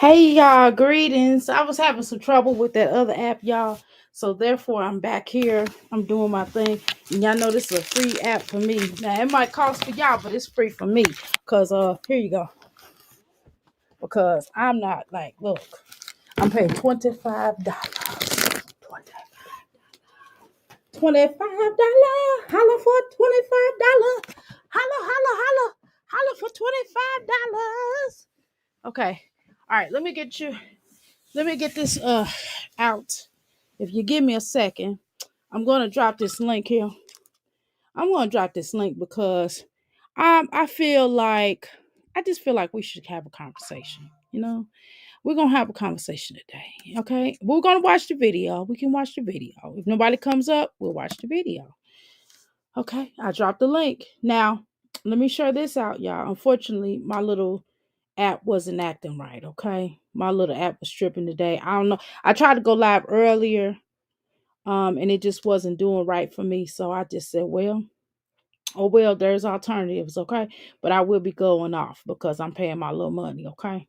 Hey y'all, greetings. I was having some trouble with that other app, y'all. So therefore I'm back here. I'm doing my thing. And y'all know this is a free app for me. Now it might cost for y'all, but it's free for me. Cause here you go. Because I'm not like, look, I'm paying $25. $25. Holla for $25. Holla, holla, holla. Holla for $25. Okay. All right, let me get this out. If you give me a second, I'm gonna drop this link here. I'm gonna drop this link because I feel like I just feel like we should have a conversation. We're gonna have a conversation today. Okay, we're gonna watch the video. We can watch the video. If nobody comes up, we'll watch the video. Okay, I dropped the link. Now, let me share this out, y'all. Unfortunately, my little app wasn't acting right. Okay, my little app was tripping today. I don't know. I tried to go live earlier, and it just wasn't doing right for me. So I just said, well, oh well, there's alternatives. Okay, but I will be going off because I'm paying my little money. Okay,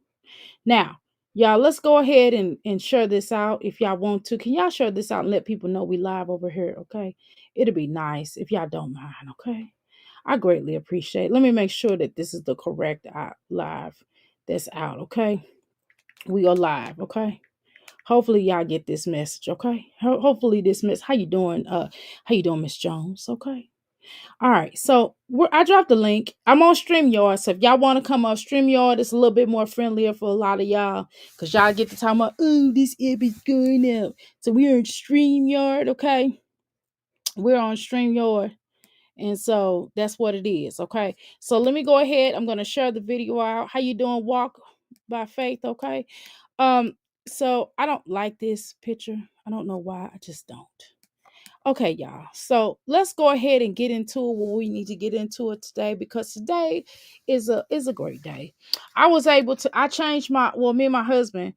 now. Y'all, let's go ahead and share this out if y'all want to. Can y'all share this out and let people know we live over here? Okay. It'll be nice if y'all don't mind. Okay. I greatly appreciate it. Let me make sure that this is the correct live that's out. Okay. We are live. Okay. Hopefully y'all get this message. Okay. Hopefully this message. How you doing? How you doing, Miss Jones? Okay. All right, so I dropped the link. I'm on StreamYard, so if y'all want to come up, StreamYard is a little bit more friendlier for a lot of y'all, because y'all get to talk about, oh, this app is going up. So we're in StreamYard, okay? We're on StreamYard, and so that's what it is, okay? So let me go ahead. I'm going to share the video out. How you doing? Walk by Faith, okay? So I don't like this picture. I don't know why. I just don't. Okay, y'all. So let's go ahead and get into what we need to get into it today because today is a great day. I changed me and my husband,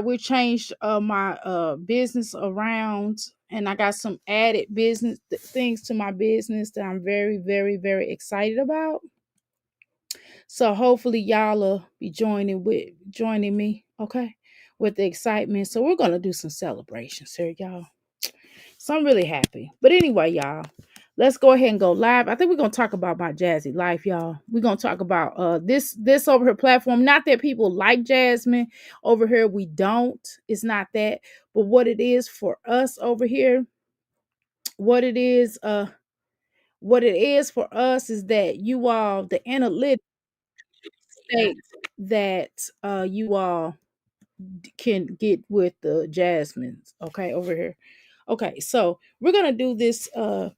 we changed my business around, and I got some added business things to my business that I'm very, very, very excited about. So hopefully y'all will be joining me, okay, with the excitement. So we're gonna do some celebrations here, y'all. So I'm really happy. But anyway, y'all, let's go ahead and go live. I think we're gonna talk about my jazzy life, y'all. We're gonna talk about this over her platform. Not that people like Jasmine over here. We don't. It's not that. But what it is for us over here, what it is, what it is for us is that you all, the analytics state that you all can get with the Jasmines, okay, over here. Okay, so we're gonna do this. So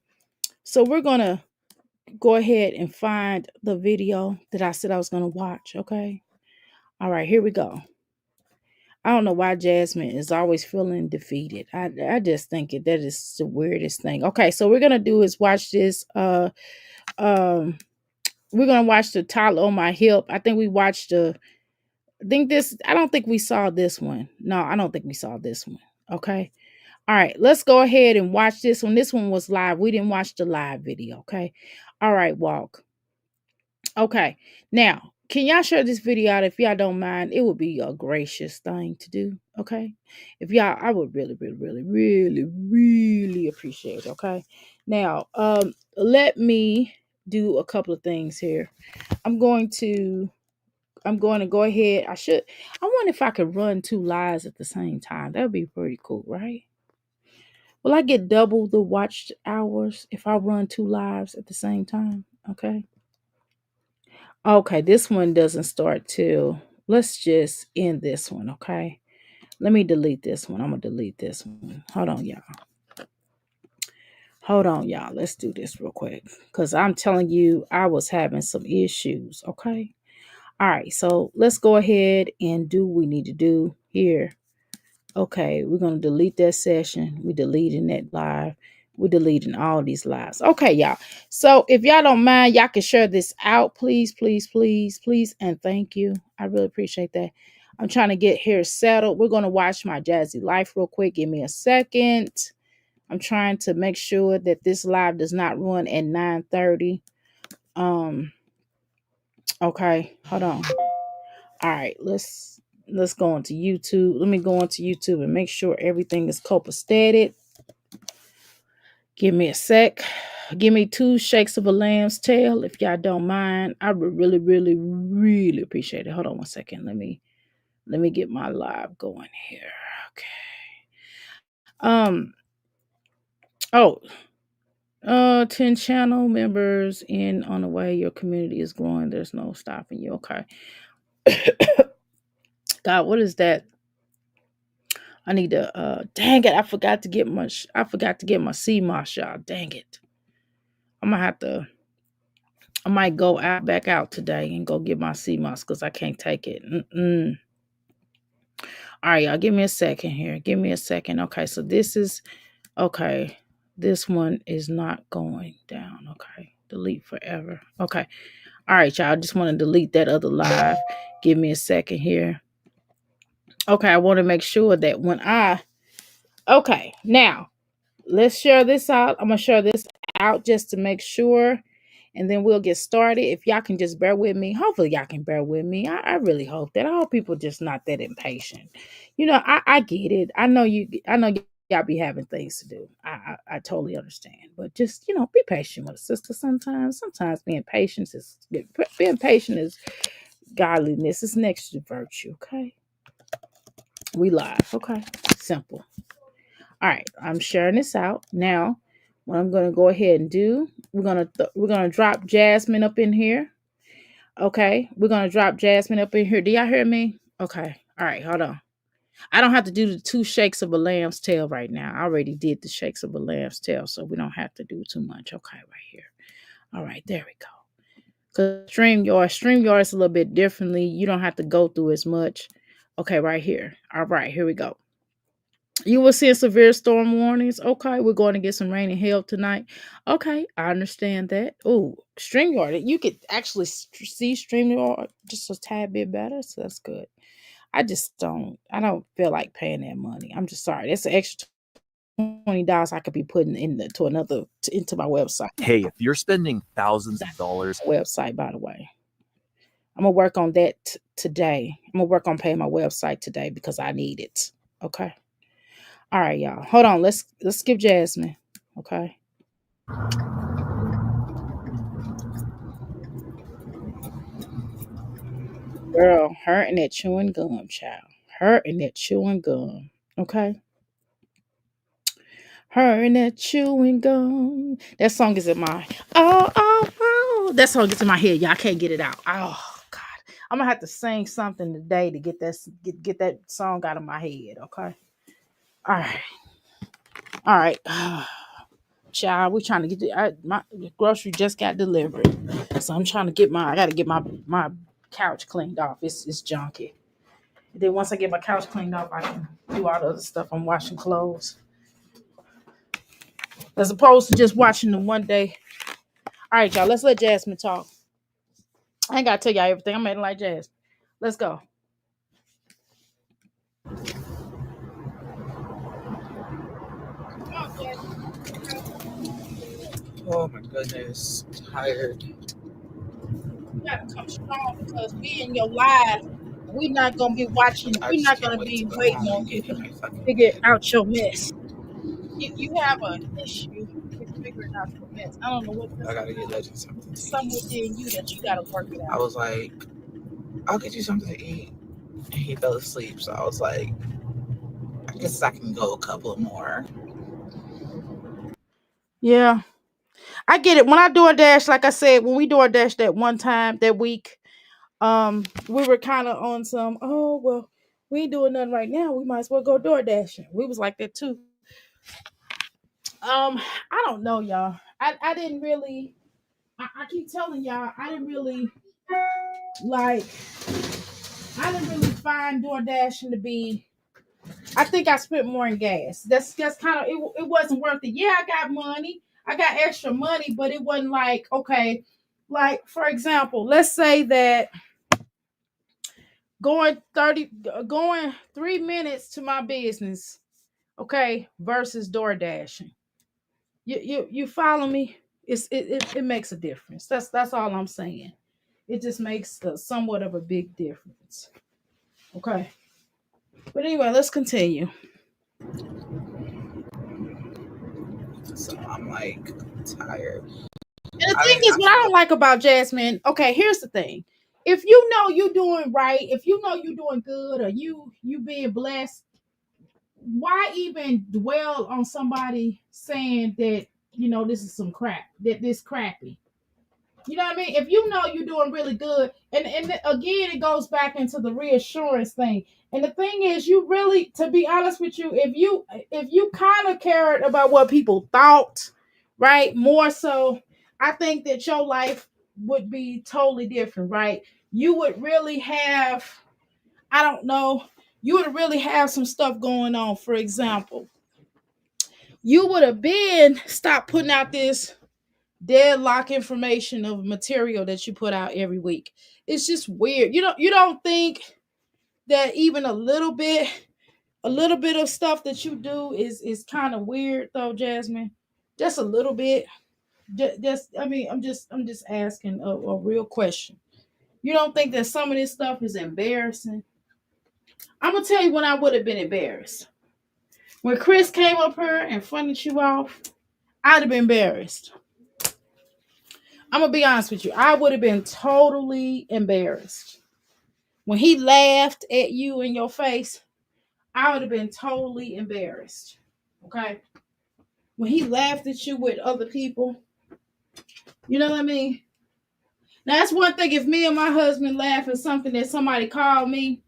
we're gonna go ahead and find the video that I said I was gonna watch. Okay. All right, here we go. I don't know why Jasmine is always feeling defeated. I just think that is the weirdest thing. Okay, so we're gonna do is watch this. Um, we're gonna watch the Toddler on My Hip. I think we watched the. I think this. I don't think we saw this one. No, I don't think we saw this one. Okay. All right, let's go ahead and watch this one. This one was live. We didn't watch the live video. Okay. All right, Walk. Okay. Now, can y'all share this video out if y'all don't mind? It would be a gracious thing to do. Okay. If y'all, I would really, really, really, really, really appreciate it. Okay. Now, let me do a couple of things here. I'm going to go ahead. I wonder if I could run two lives at the same time. That would be pretty cool, right? Will I get double the watched hours if I run two lives at the same time? Okay. Okay, this one doesn't start till, let's just end this one, okay? Let me delete this one. I'm going to delete this one. Hold on, y'all. Hold on, y'all. Let's do this real quick because I'm telling you, I was having some issues, okay? All right, so let's go ahead and do what we need to do here. Okay, we're going to delete that session. We're deleting that live. We're deleting all these lives. Okay, y'all. So if y'all don't mind, y'all can share this out, please, please, please, please. And thank you. I really appreciate that. I'm trying to get here settled. We're going to watch my jazzy life real quick. Give me a second. I'm trying to make sure that this live does not run at 9:30. Okay, hold on. All right, let's let's go into YouTube. Let me go into YouTube and make sure everything is copacetic. Give me a sec. Give me 2 shakes of a lamb's tail, if y'all don't mind. I would really, really, really appreciate it. Hold on one second. Let me get my live going here. Okay. Oh, 10 channel members in on the way. Your community is growing. There's no stopping you. Okay. God, what is that? I need to dang it. I forgot to get my CMOS, y'all. Dang it. I might go back out today and go get my CMOS because I can't take it. All right, y'all. Give me a second here. Give me a second. Okay, so this is okay. This one is not going down. Okay. Delete forever. Okay. All right, y'all. I just want to delete that other live. Give me a second here. Okay, I want to make sure that okay, now let's share this out. I'm going to share this out just to make sure, and then we'll get started. If y'all can just bear with me, hopefully y'all can bear with me. I really hope that. I hope people just not that impatient. I get it. I know y'all be having things to do. I totally understand. But just, be patient with a sister sometimes. Sometimes being patient is godliness. It's next to virtue, okay? We live, okay? Simple. All right, I'm sharing this out. Now, what I'm going to go ahead and do, we're going to drop Jasmine up in here. Okay? We're going to drop Jasmine up in here. Do y'all hear me? Okay. All right, hold on. I don't have to do the 2 shakes of a lamb's tail right now. I already did the shakes of a lamb's tail, so we don't have to do too much. Okay, right here. All right, there we go. Because StreamYard is a little bit differently. You don't have to go through as much. Okay, right here. All right, here we go. You will see severe storm warnings. Okay, we're going to get some rain and hail tonight. Okay, I understand that. Oh, StreamYard. You could actually see StreamYard just a tad bit better, so that's good. I don't feel like paying that money. I'm just sorry. That's an extra $20 I could be putting into my website. Hey, if you're spending thousands of dollars website, by the way, I'm gonna work on that today. I'm gonna work on paying my website today because I need it. Okay. All right, y'all. Hold on. Let's skip Jasmine. Okay. Girl, her and that chewing gum, child. Her and that chewing gum. Okay. Her and that chewing gum. That song is in my that song is in my head. Y'all can't get it out. Oh God. I'm gonna have to sing something today to get that song out of my head. Okay. All right. Child, we trying to get my grocery just got delivered, so I'm trying to I got to get my couch cleaned off. It's junky. And then once I get my couch cleaned off, I can do all the other stuff. I'm washing clothes, as opposed to just watching them one day. All right, y'all. Let's let Jasmine talk. I ain't gotta tell y'all everything. I'm acting like Jasmine. Let's go. Oh my goodness, I'm tired. You gotta come strong because we in your live. We're not gonna be watching. We're not gonna be waiting on you to figure out your mess. You have an issue with figuring out your mess. I don't know what. I gotta get Legend something. Something within you that you gotta work it out. I was like, I'll get you something to eat, and he fell asleep. So I was like, I guess I can go a couple more. Yeah, I get it. When I DoorDash, like I said, when we DoorDash that one time that week, we were kind of on some. Oh well, we ain't doing nothing right now. We might as well go DoorDashing. We was like that too. I don't know, y'all. I didn't really. I keep telling y'all, I didn't really find DoorDashing to be. I think I spent more in gas. That's kind of it wasn't worth it. Yeah, I got money. I got extra money, but it wasn't like, okay, like for example, let's say that going 3 minutes to my business, okay, versus DoorDashing. You follow me? It makes a difference. That's all I'm saying. It just makes somewhat of a big difference. Okay. But anyway, let's continue. So I'm like tired. And the thing is, what I don't like about Jasmine, okay, here's the thing. If you know you're doing right, if you know you're doing good, or you being blessed, why even dwell on somebody saying that, this is some crap, that this crappy? You know what I mean? If you know you're doing really good, and again, it goes back into the reassurance thing. And the thing is, you really, to be honest with you, if you kind of cared about what people thought, right? More so, I think that your life would be totally different, right? You would really have, I don't know, you would really have some stuff going on. For example, you would have been stopped putting out this deadlock information of material that you put out every week. It's just weird. You don't think that even a little bit of stuff that you do is kind of weird though, Jasmine? Just a little bit. Just I mean, I'm just asking a real question. You don't think that some of this stuff is embarrassing? I'm gonna tell you when I would have been embarrassed. When Chris came up here and fronted you off, I'd have been embarrassed. I'm gonna be honest with you. I would have been totally embarrassed. When he laughed at you in your face, I would have been totally embarrassed. Okay? When he laughed at you with other people, you know what I mean? Now that's one thing. If me and my husband laugh at something that somebody called me,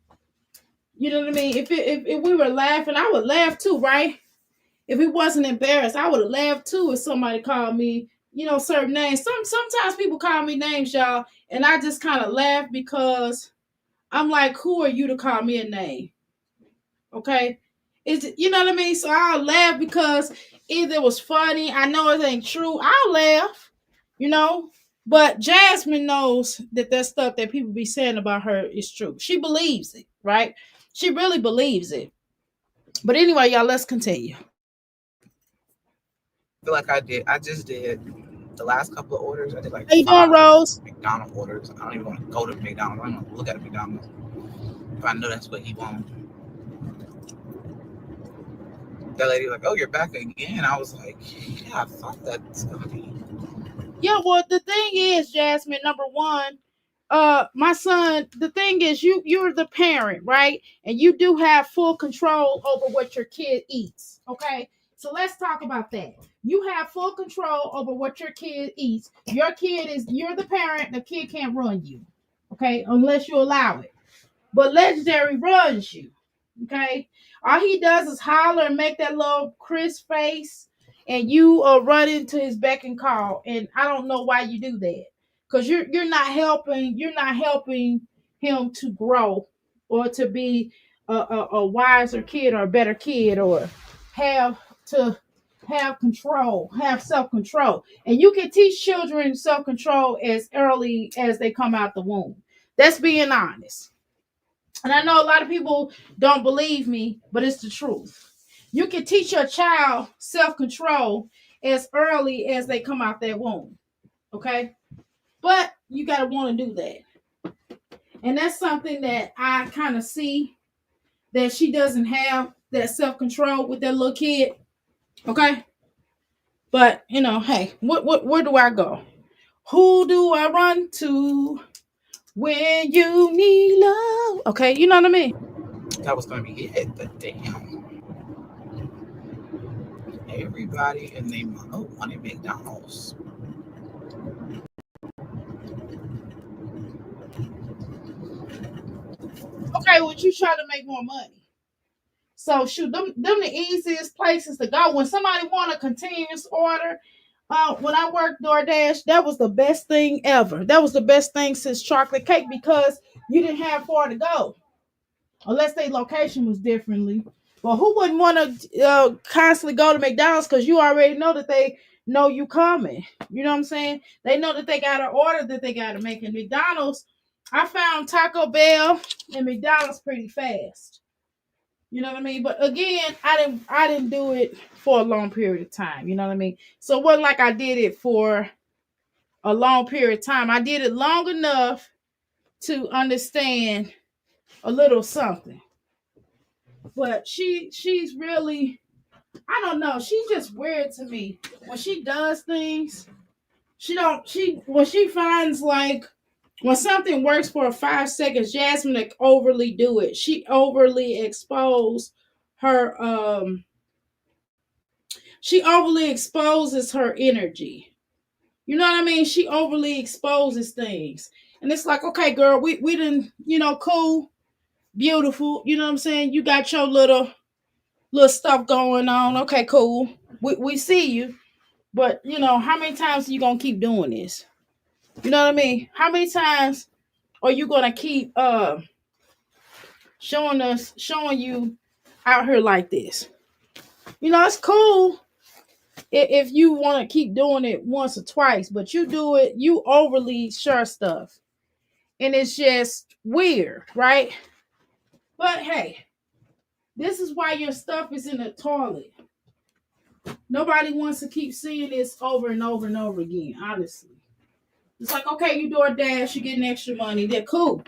you know what I mean? If we were laughing, I would laugh too, right? If he wasn't embarrassed, I would have laughed too if somebody called me, certain names. Sometimes people call me names, y'all, and I just kind of laugh because I'm like, who are you to call me a name? Okay. You know what I mean? So I'll laugh because either it was funny, I know it ain't true. I'll laugh, you know. But Jasmine knows that stuff that people be saying about her is true. She believes it, right? She really believes it. But anyway, y'all, let's continue. I feel like I just did the last couple of orders. I did like How you doing, 5 Rose? McDonald's orders. I don't even want to go to McDonald's. I don't want to look at a McDonald's. If I know that's what he wants. That lady was like, "Oh, you're back again." I was like, "Yeah, I thought that's gonna be." Yeah, well, the thing is, Jasmine, number one, my son, the thing is, you're the parent, right? And you do have full control over what your kid eats. Okay. So let's talk about that. You have full control over what your kid eats. You're the parent, the kid can't run you. Okay, unless you allow it. But Legendary runs you. Okay. All he does is holler and make that little Chris face, and you run into his beck and call. And I don't know why you do that. Because you're not helping him to grow or to be a wiser kid or a better kid, or have to have control, have self-control. And you can teach children self-control as early as they come out the womb. That's being honest. And I know a lot of people don't believe me, but it's the truth. You can teach your child self-control as early as they come out that womb. Okay? But you got to want to do that. And that's something that I kind of see, that she doesn't have that self-control with that little kid. Okay? But, hey, where do I go? Who do I run to when you need love? Okay, you know what I mean? That was gonna be it, but damn. Everybody and they wanted McDonald's. Okay, well, you try to make more money. So shoot, them the easiest places to go. When somebody want a continuous order, when I worked DoorDash, that was the best thing ever. That was the best thing since chocolate cake, because you didn't have far to go, unless their location was differently. But who wouldn't want to constantly go to McDonald's, because you already know that they know you coming. You know what I'm saying? They know that they got an order that they got to make. In McDonald's, I found Taco Bell and McDonald's pretty fast. You know what I mean? But again, I didn't do it for a long period of time. You know what I mean? So it wasn't like I did it for a long period of time. I did it long enough to understand a little something. But she's really, I don't know, she's just weird to me. When she does things, when she finds like when something works for 5 seconds, Jasmine like overly do it. She overly her she overly exposes her energy. You know what I mean? She overly exposes things. And it's like, okay, girl, we didn't, cool, beautiful. You know what I'm saying? You got your little stuff going on. Okay, cool. We see you. But, how many times are you going to keep doing this? You know what I mean? How many times are you going to keep showing you out here like this? It's cool if you want to keep doing it once or twice, but you overly share stuff. And it's just weird, right? But hey, this is why your stuff is in the toilet. Nobody wants to keep seeing this over and over and over again, honestly. It's like, okay, you DoorDash, you getting extra money. They're cool.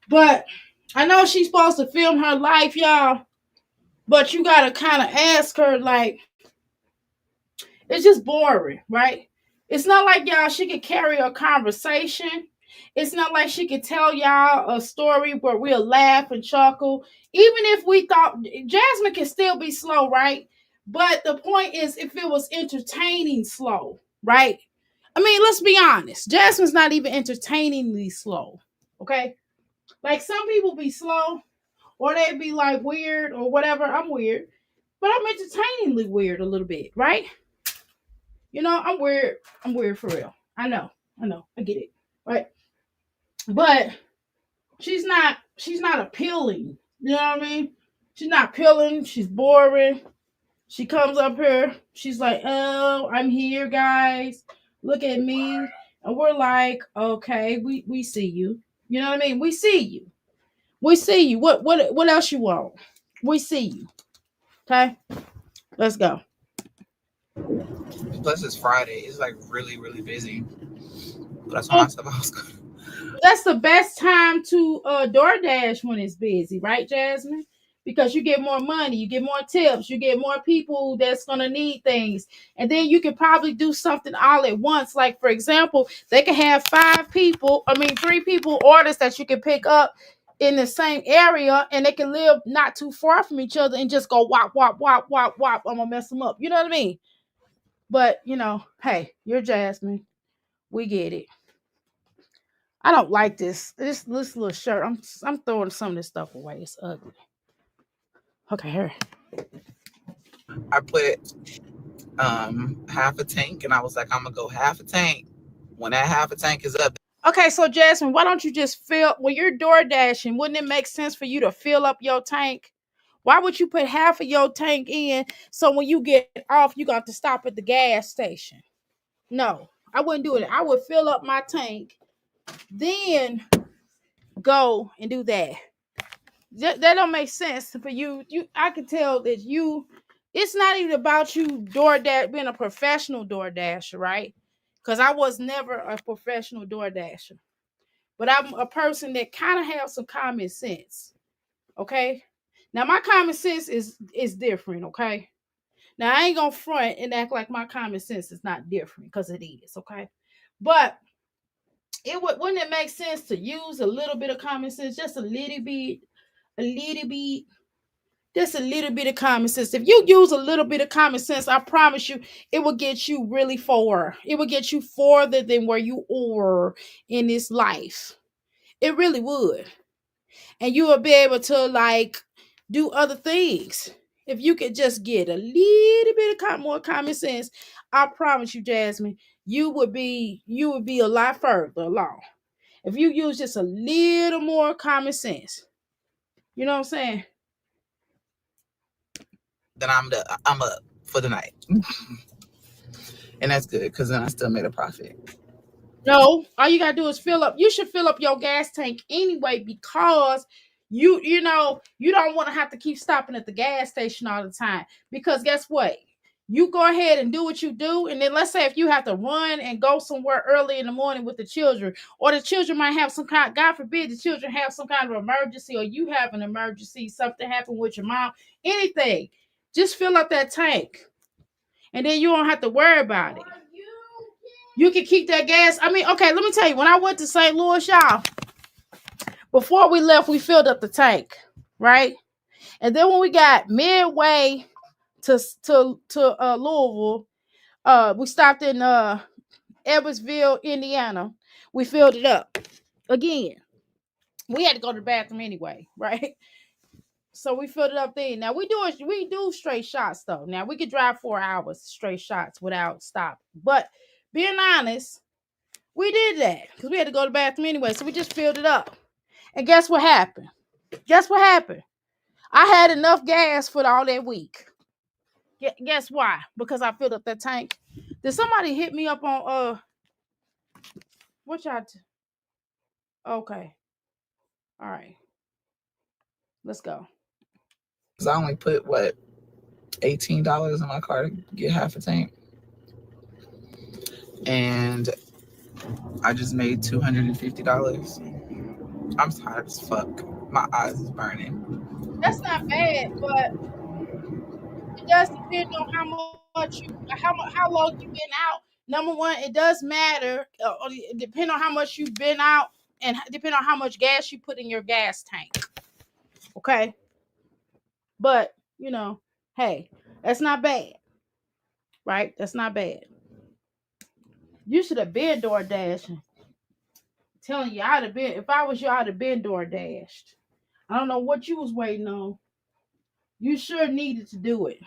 But I know she's supposed to film her life, y'all. But you got to kind of ask her, like, it's just boring, right? It's not like y'all, she could carry a conversation. It's not like she could tell y'all a story where we'll laugh and chuckle. Even if we thought Jasmine can still be slow, right? But the point is, if it was entertaining slow, right? I mean, let's be honest. Jasmine's not even entertainingly slow, okay? Like some people be slow, or they be like weird or whatever. I'm weird, but I'm entertainingly weird a little bit, right? I'm weird. I'm weird for real. I know. I get it, right? But she's not appealing. You know what I mean? She's not appealing. She's boring. She comes up here. She's like, "Oh, I'm here, guys. Look at me." And we're like, "Okay, we see you." You know what I mean? We see you. We see you. What else you want? We see you. Okay? Let's go. Plus, it's Friday. It's like really, really busy. That's why I said I was good. That's the best time to DoorDash when it's busy, right, Jasmine? Because you get more money, you get more tips, you get more people that's gonna need things, and then you can probably do something all at once. Like for example, they can have 3 people orders that you can pick up in the same area, and they can live not too far from each other and just go wop wop wop wop wop. I'm gonna mess them up. You know what I mean? But hey, you're Jasmine. We get it. I don't like this little shirt. I'm throwing some of this stuff away. It's ugly. Okay, here. I put half a tank, and I was like, I'm gonna go half a tank. When that half a tank is up. Okay, so Jasmine, why don't you just when you're door dashing? Wouldn't it make sense for you to fill up your tank? Why would you put half of your tank in so when you get off, you got to stop at the gas station? No, I wouldn't do it. I would fill up my tank, then go and do that. That don't make sense for you. I can tell that it's not even about you being a professional DoorDasher, right? Because I was never a professional DoorDasher. But I'm a person that kind of has some common sense. Okay? Now my common sense is different, okay? Now I ain't gonna front and act like my common sense is not different, because it is, okay? But wouldn't it make sense to use a little bit of common sense, just a little bit, just a little bit of common sense. If you use a little bit of common sense, I promise you, it will get you really far. It will get you farther than where you are in this life. It really would. And you will be able to like do other things. If you could just get a little bit of more common sense, I promise you, Jasmine, you would be a lot further along. If you use just a little more common sense. You know what I'm saying? Then I'm up for the night. And that's good, because then I still made a profit. No, all you gotta do is fill up. You should fill up your gas tank anyway, because you don't want to have to keep stopping at the gas station all the time. Because guess what? You go ahead and do what you do. And then let's say if you have to run and go somewhere early in the morning with the children, or the children might have some kind, God forbid, the children have some kind of emergency, or you have an emergency, something happened with your mom, anything, just fill up that tank. And then you don't have to worry about it. You can keep that gas. I mean, okay, let me tell you, when I went to St. Louis, y'all, before we left, we filled up the tank, right? And then when we got midway to Louisville, we stopped in Edwardsville, Indiana. We filled it up again. We had to go to the bathroom anyway, right? So we filled it up there. Now we do straight shots though. Now we could drive 4 hours straight shots without stopping. But being honest, we did that because we had to go to the bathroom anyway. So we just filled it up. And guess what happened? Guess what happened? I had enough gas for all that week. Guess why? Because I filled up that tank. Did somebody hit me up on what y'all? Okay. All right. Let's go. Cause I only put what $18 in my car to get half a tank, and I just made $250. I'm tired as fuck. My eyes is burning. That's not bad, but it does depend on how long you've been out. Number one, it does matter. Depend on how much you've been out, and depend on how much gas you put in your gas tank. Okay, but hey, that's not bad, right? That's not bad. You should have been door dashing. Telling you, I'd have been. If I was you, I'd have been door dashed. I don't know what you was waiting on. You sure needed to do it.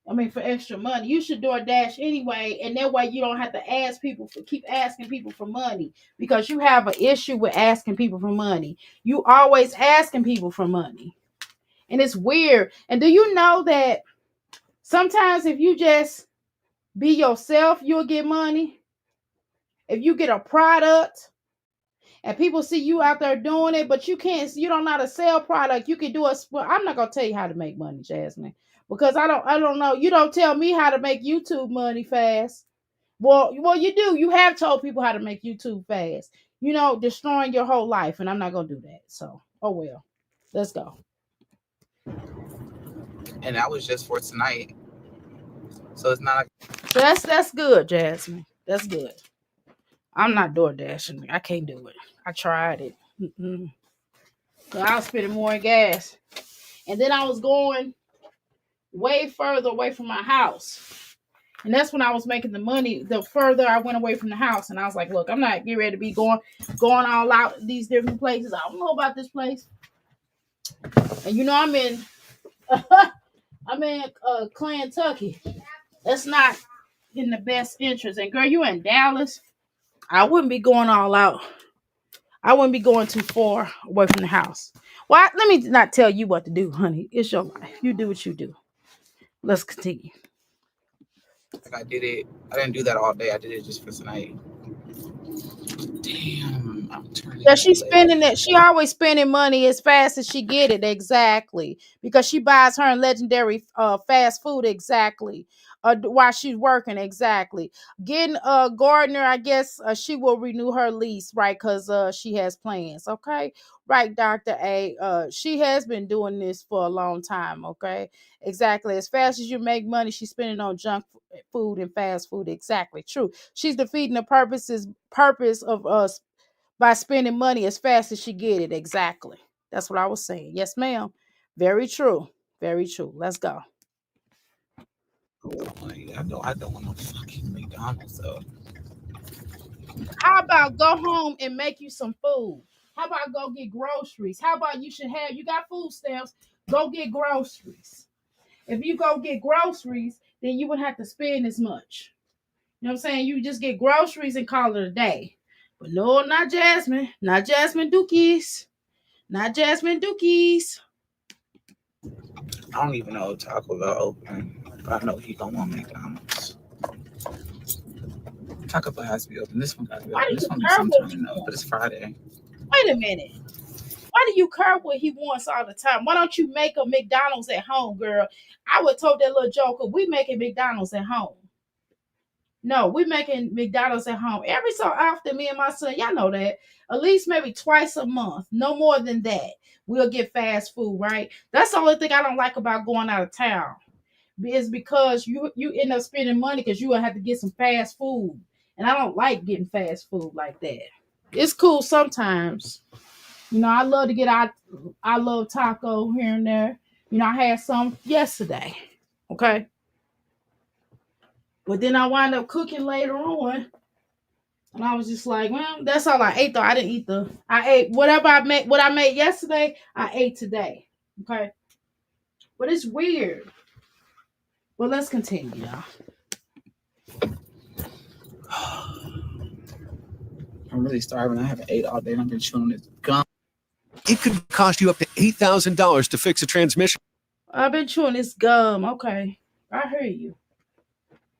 I mean, for extra money, you should DoorDash anyway, and that way you don't have to keep asking people for money, because you have an issue with asking people for money. You always asking people for money, and it's weird. And do you know that sometimes if you just be yourself, you'll get money? If you get a product and people see you out there doing it, but you don't know how to sell product, you can do I'm not gonna tell you how to make money, Jasmine. Because I don't know. You don't tell me how to make YouTube money fast. Well, you do. You have told people how to make YouTube fast. Destroying your whole life, and I'm not gonna do that. So, oh well. Let's go. And that was just for tonight. So it's not. So that's good, Jasmine. That's good. I'm not DoorDashing. I can't do it. I tried it. So I was spending more in gas, and then I was going way further away from my house. And that's when I was making the money. The further I went away from the house, and I was like, look, I'm not getting ready to be going all out these different places. I don't know about this place. And I'm in Kentucky. That's not in the best interest. And girl, you in Dallas. I wouldn't be going all out. I wouldn't be going too far away from the house. Well, let me not tell you what to do, honey. It's your life. You do what you do. Let's continue. Like I didn't do that all day. I did it just for tonight. Damn, I'm turning. Yeah, she's spending it. She always spending money as fast as she get it. Exactly. Because she buys her legendary fast food. Exactly. While she's working. Exactly. Getting Gardner, I guess she will renew her lease, right? Because she has plans. Okay. Right, Dr. A. She has been doing this for a long time. Okay. Exactly. As fast as you make money, she's spending on junk food and fast food. Exactly. True. She's defeating the purpose of us by spending money as fast as she get it. Exactly. That's what I was saying. Yes, ma'am. Very true. Very true. Let's go. I don't want no fucking McDonald's though. How about go home and make you some food? How about go get groceries? How about you got food stamps, go get groceries. If you go get groceries, then you wouldn't have to spend as much. You know what I'm saying? You just get groceries and call it a day. But no, not Jasmine. Not Jasmine Dookies. Not Jasmine Dookies. I don't even know if Taco Bell open. But I know he don't want McDonald's. Taco Bell has to be open. This one got to be open. This one sometime, but it's Friday. Wait a minute. Why do you care what he wants all the time? Why don't you make a McDonald's at home, girl? I would told that little joker, we making McDonald's at home. No, we making McDonald's at home. Every so often, me and my son, y'all know that, at least maybe twice a month, no more than that, we'll get fast food, right? That's the only thing I don't like about going out of town. Is because you end up spending money because you will have to get some fast food. And I don't like getting fast food like that. It's cool sometimes. You know, I love to get out. I love taco here and there. You know, I had some yesterday. Okay. But then I wind up cooking later on. And I was just like, well, that's all I ate though. I ate whatever what I made yesterday, I ate today. Okay. But it's weird. Well, let's continue, y'all. I'm really starving. I haven't ate all day and I've been chewing this gum. It could cost you up to $8,000 to fix a transmission. I've been chewing this gum. Okay. I hear you.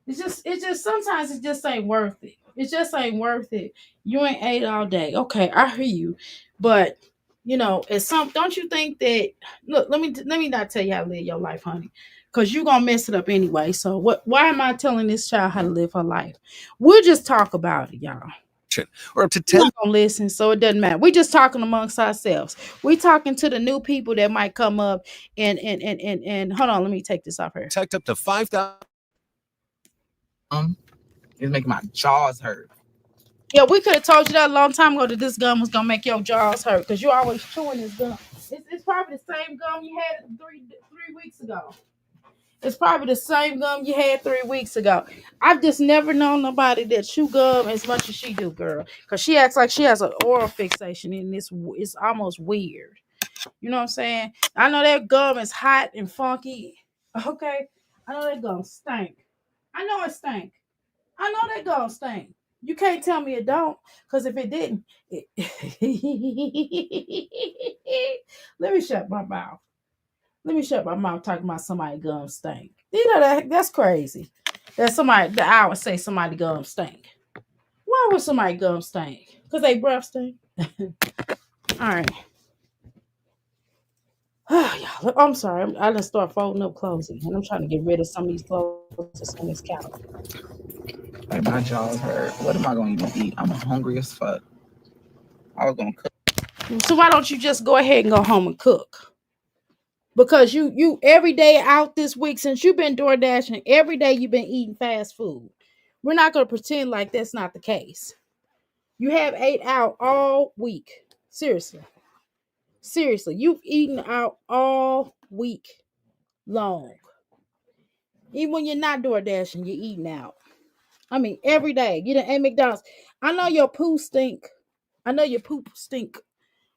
It's just sometimes it just ain't worth it. It just ain't worth it. You ain't ate all day. Okay, I hear you. But you know, don't you think that look, let me not tell you how to live your life, honey. Because you're gonna mess it up anyway. So why am I telling this child how to live her life? We'll just talk about it, y'all. Or up to You're 10. not gonna listen, so it doesn't matter. We just talking amongst ourselves. We talking to the new people that might come up and hold on, let me take this off here. Protect up to $5,000. It's making my jaws hurt. Yeah, we could have told you that a long time ago that this gum was gonna make your jaws hurt because you're always chewing this gum. It's probably the same gum you had three weeks ago. It's probably the same gum you had 3 weeks ago. I've just never known nobody that chew gum as much as she do, girl. Because she acts like she has an oral fixation and it's almost weird. You know what I'm saying? I know that gum is hot and funky. Okay? I know that gum stink. I know it stink. I know that gum stink. You can't tell me it don't, because if it didn't, let me shut my mouth. Let me shut my mouth talking about somebody gum stink. You know that's crazy. That I would say somebody gum stink. Why would somebody gum stink? Because they breath stink. All right. Oh, I'm sorry. I done start folding up clothes and I'm trying to get rid of some of these clothes that's on this couch. Like my jaws hurt. What am I going to even eat? I'm hungry as fuck. I was going to cook. So why don't you just go ahead and go home and cook? Because you every day out this week, since you've been door dashing, every day you've been eating fast food. We're not going to pretend like that's not the case. You have ate out all week. Seriously, you've eaten out all week long. Even when you're not door dashing, you're eating out. I mean, every day. You done ate McDonald's. I know your poo stink.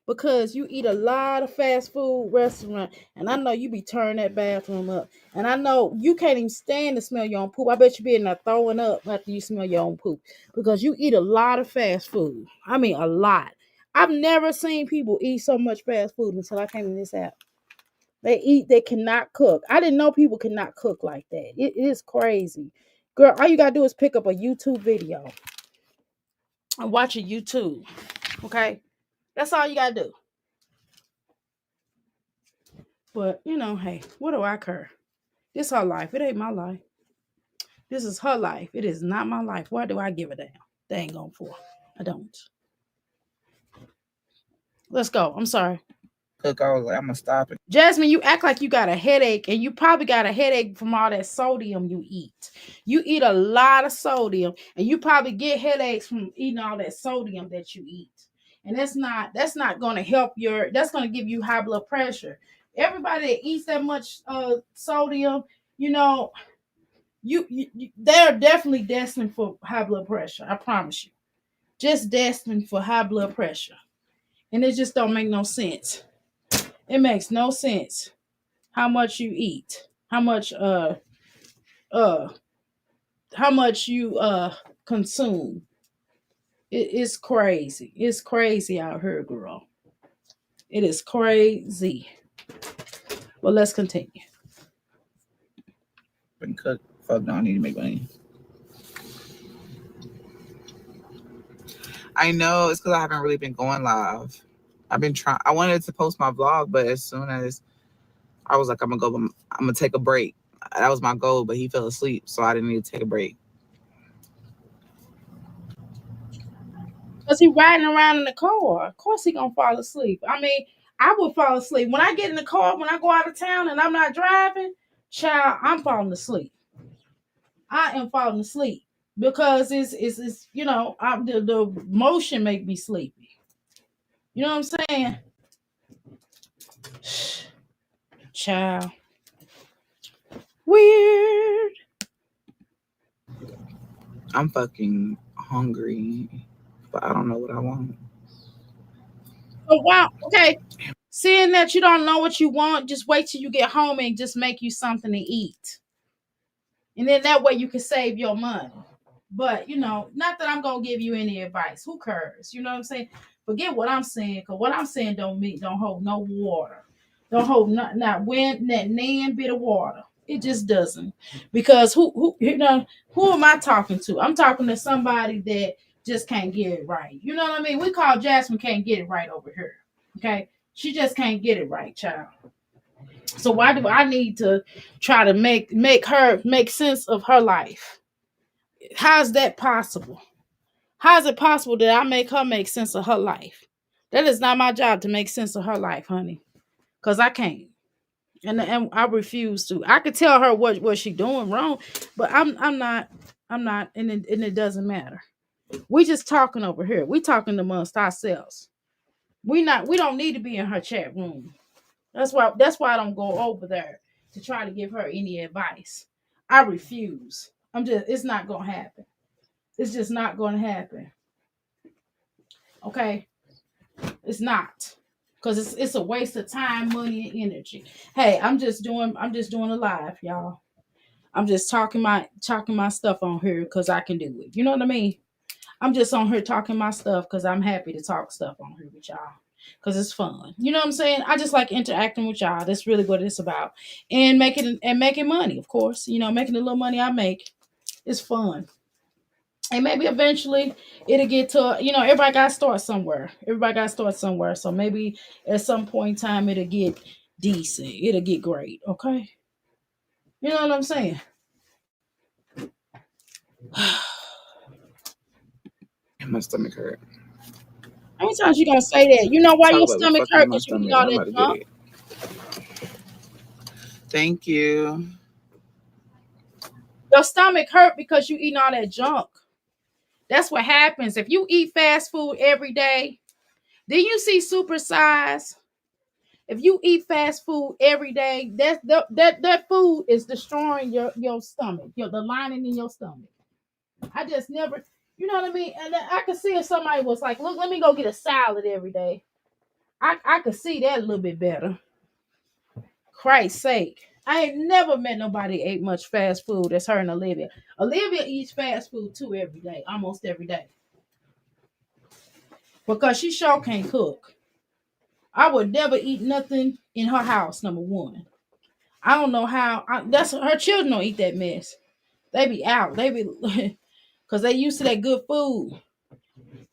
Because you eat a lot of fast food restaurant, and I know you be turning that bathroom up. And I know you can't even stand to smell your own poop. I bet you be in there throwing up after you smell your own poop because you eat a lot of fast food. I mean, a lot. I've never seen people eat so much fast food until I came in this app. They cannot cook. I didn't know people could not cook like that. It is crazy. Girl, all you gotta do is pick up a YouTube video and watch a YouTube. Okay? That's all you gotta do. But, you know, hey, what do I care? This her life. It ain't my life. This is her life. It is not my life. Why do I give a damn? They ain't going for. I don't. Let's go. I'm sorry. Cook, I was like, I'm going to stop it. Jasmine, you act like you got a headache, and you probably got a headache from all that sodium you eat. You eat a lot of sodium, and you probably get headaches from eating all that sodium that you eat. And that's not going to help that's going to give you high blood pressure. Everybody that eats that much sodium, you know, they're definitely destined for high blood pressure. I promise you. Just destined for high blood pressure. And it just don't make no sense. It makes no sense how much you eat, how much you consume. It's crazy. It's crazy out here, girl. It is crazy. Well, let's continue. Been cooked. Fuck no, I need to make money. I know it's because I haven't really been going live. I've been trying. I wanted to post my vlog, but as soon as I was like, I'm gonna take a break. That was my goal, but he fell asleep, so I didn't need to take a break. Cause he riding around in the car. Of course he gonna fall asleep. I mean, I would fall asleep. When I get in the car, when I go out of town and I'm not driving, child, I'm falling asleep. I am falling asleep because it's you know, the motion make me sleepy. You know what I'm saying? Child. Weird. I'm fucking hungry, but I don't know what I want. Oh wow. Okay. Seeing that you don't know what you want, just wait till you get home and just make you something to eat. And then that way you can save your money. But you know, not that I'm gonna give you any advice. Who cares? You know what I'm saying? Forget what I'm saying, because what I'm saying don't hold no water. Don't hold not wind, not nan bit of water. It just doesn't. Because who you know, who am I talking to? I'm talking to somebody that just can't get it right. You know what I mean? We call Jasmine can't get it right over here. Okay. She just can't get it right, child. So why do I need to try to make her make sense of her life? How's that possible? How is it possible that I make her make sense of her life? That is not my job to make sense of her life, honey. Because I can't. And I refuse to. I could tell her what she's doing wrong, but I'm not, and it doesn't matter. We just talking over here. We talking amongst ourselves. We don't need to be in her chat room. That's why I don't go over there to try to give her any advice. I refuse. It's not gonna happen. It's just not gonna happen. Okay? It's not. Because it's a waste of time, money, and energy. Hey, I'm just doing a live, y'all. I'm just talking my stuff on here because I can do it. You know what I mean? I'm just on here talking my stuff because I'm happy to talk stuff on here with y'all. Because it's fun. You know what I'm saying? I just like interacting with y'all. That's really what it's about. And making money, of course. You know, making the little money I make is fun. And maybe eventually it'll get to, you know, everybody got to start somewhere. So maybe at some point in time it'll get decent. It'll get great. Okay. You know what I'm saying? My stomach hurt. How many times you gonna say that? You know why Talk your about the stomach fucking hurt? my Because you eat stomach. all I'm that about to get junk. it. Thank you. Your stomach hurt because you eating all that junk. That's what happens. If you eat fast food every day, then you see supersize. If you eat fast food every day, that food is destroying your stomach, the lining in your stomach. I just never, you know what I mean? And I could see if somebody was like, look, let me go get a salad every day. I could see that a little bit better. Christ's sake. I ain't never met nobody ate much fast food that's her and Olivia. Olivia eats fast food too every day, almost every day. Because she sure can't cook. I would never eat nothing in her house, number one. I don't know how. That's her children don't eat that mess. They be out. They be because they used to that good food.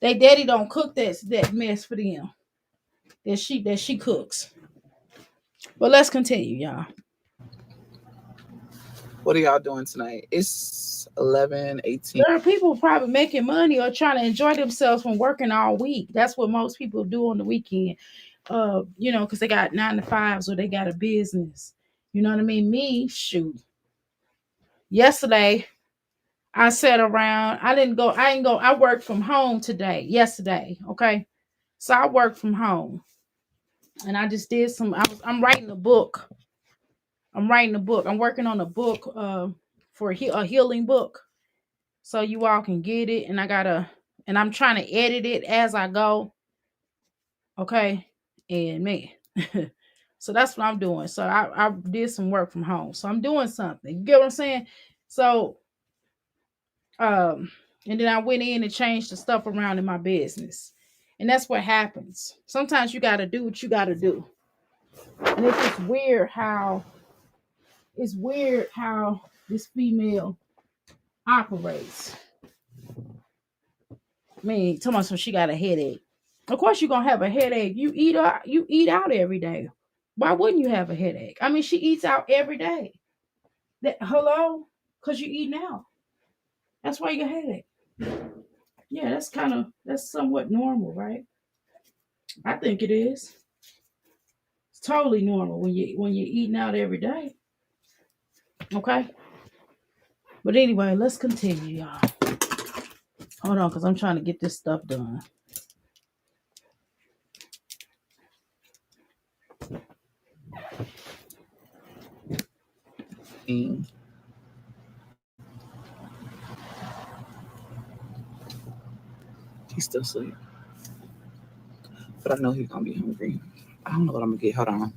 They daddy don't cook that mess for them. That she cooks. But let's continue, y'all. What are y'all doing tonight? It's 11:18. There are people probably making money or trying to enjoy themselves from working all week. That's what most people do on the weekend. You know, because they got 9 to 5s or they got a business. You know what I mean? Me, shoot. Yesterday, I sat around. I didn't go. I worked from home yesterday. Okay. So I worked from home. And I just did I'm writing a book. I'm working on a book for a healing book. So you all can get it. And I'm trying to edit it as I go. Okay. And man. So that's what I'm doing. So I did some work from home. So I'm doing something. You get what I'm saying? So and then I went in and changed the stuff around in my business. And that's what happens. Sometimes you gotta do what you gotta do. And it's just weird how this female operates. I mean, tell me she got a headache. Of course, you're gonna have a headache. You eat out every day. Why wouldn't you have a headache? I mean, she eats out every day. Hello, because you're eating out. That's why you get a headache. Yeah, that's somewhat normal, right? I think it is. It's totally normal when you're eating out every day. Okay. But anyway, let's continue, y'all. Hold on, because I'm trying to get this stuff done. He's still asleep. But I know he's gonna be hungry. I don't know what I'm gonna get. Hold on.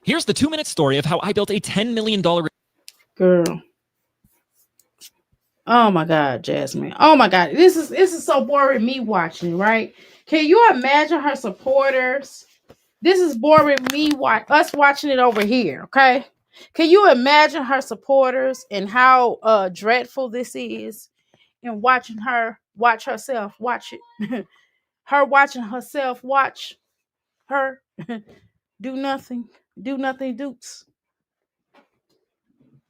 Here's the 2-minute story of how I built a $10 million. Girl. Oh my God, Jasmine. Oh my God. This is so boring me watching, right? Can you imagine her supporters? This is boring me us watching it over here, okay? Can you imagine her supporters and how dreadful this is? And watching her watch herself watch it. Her watching herself watch her do nothing doots.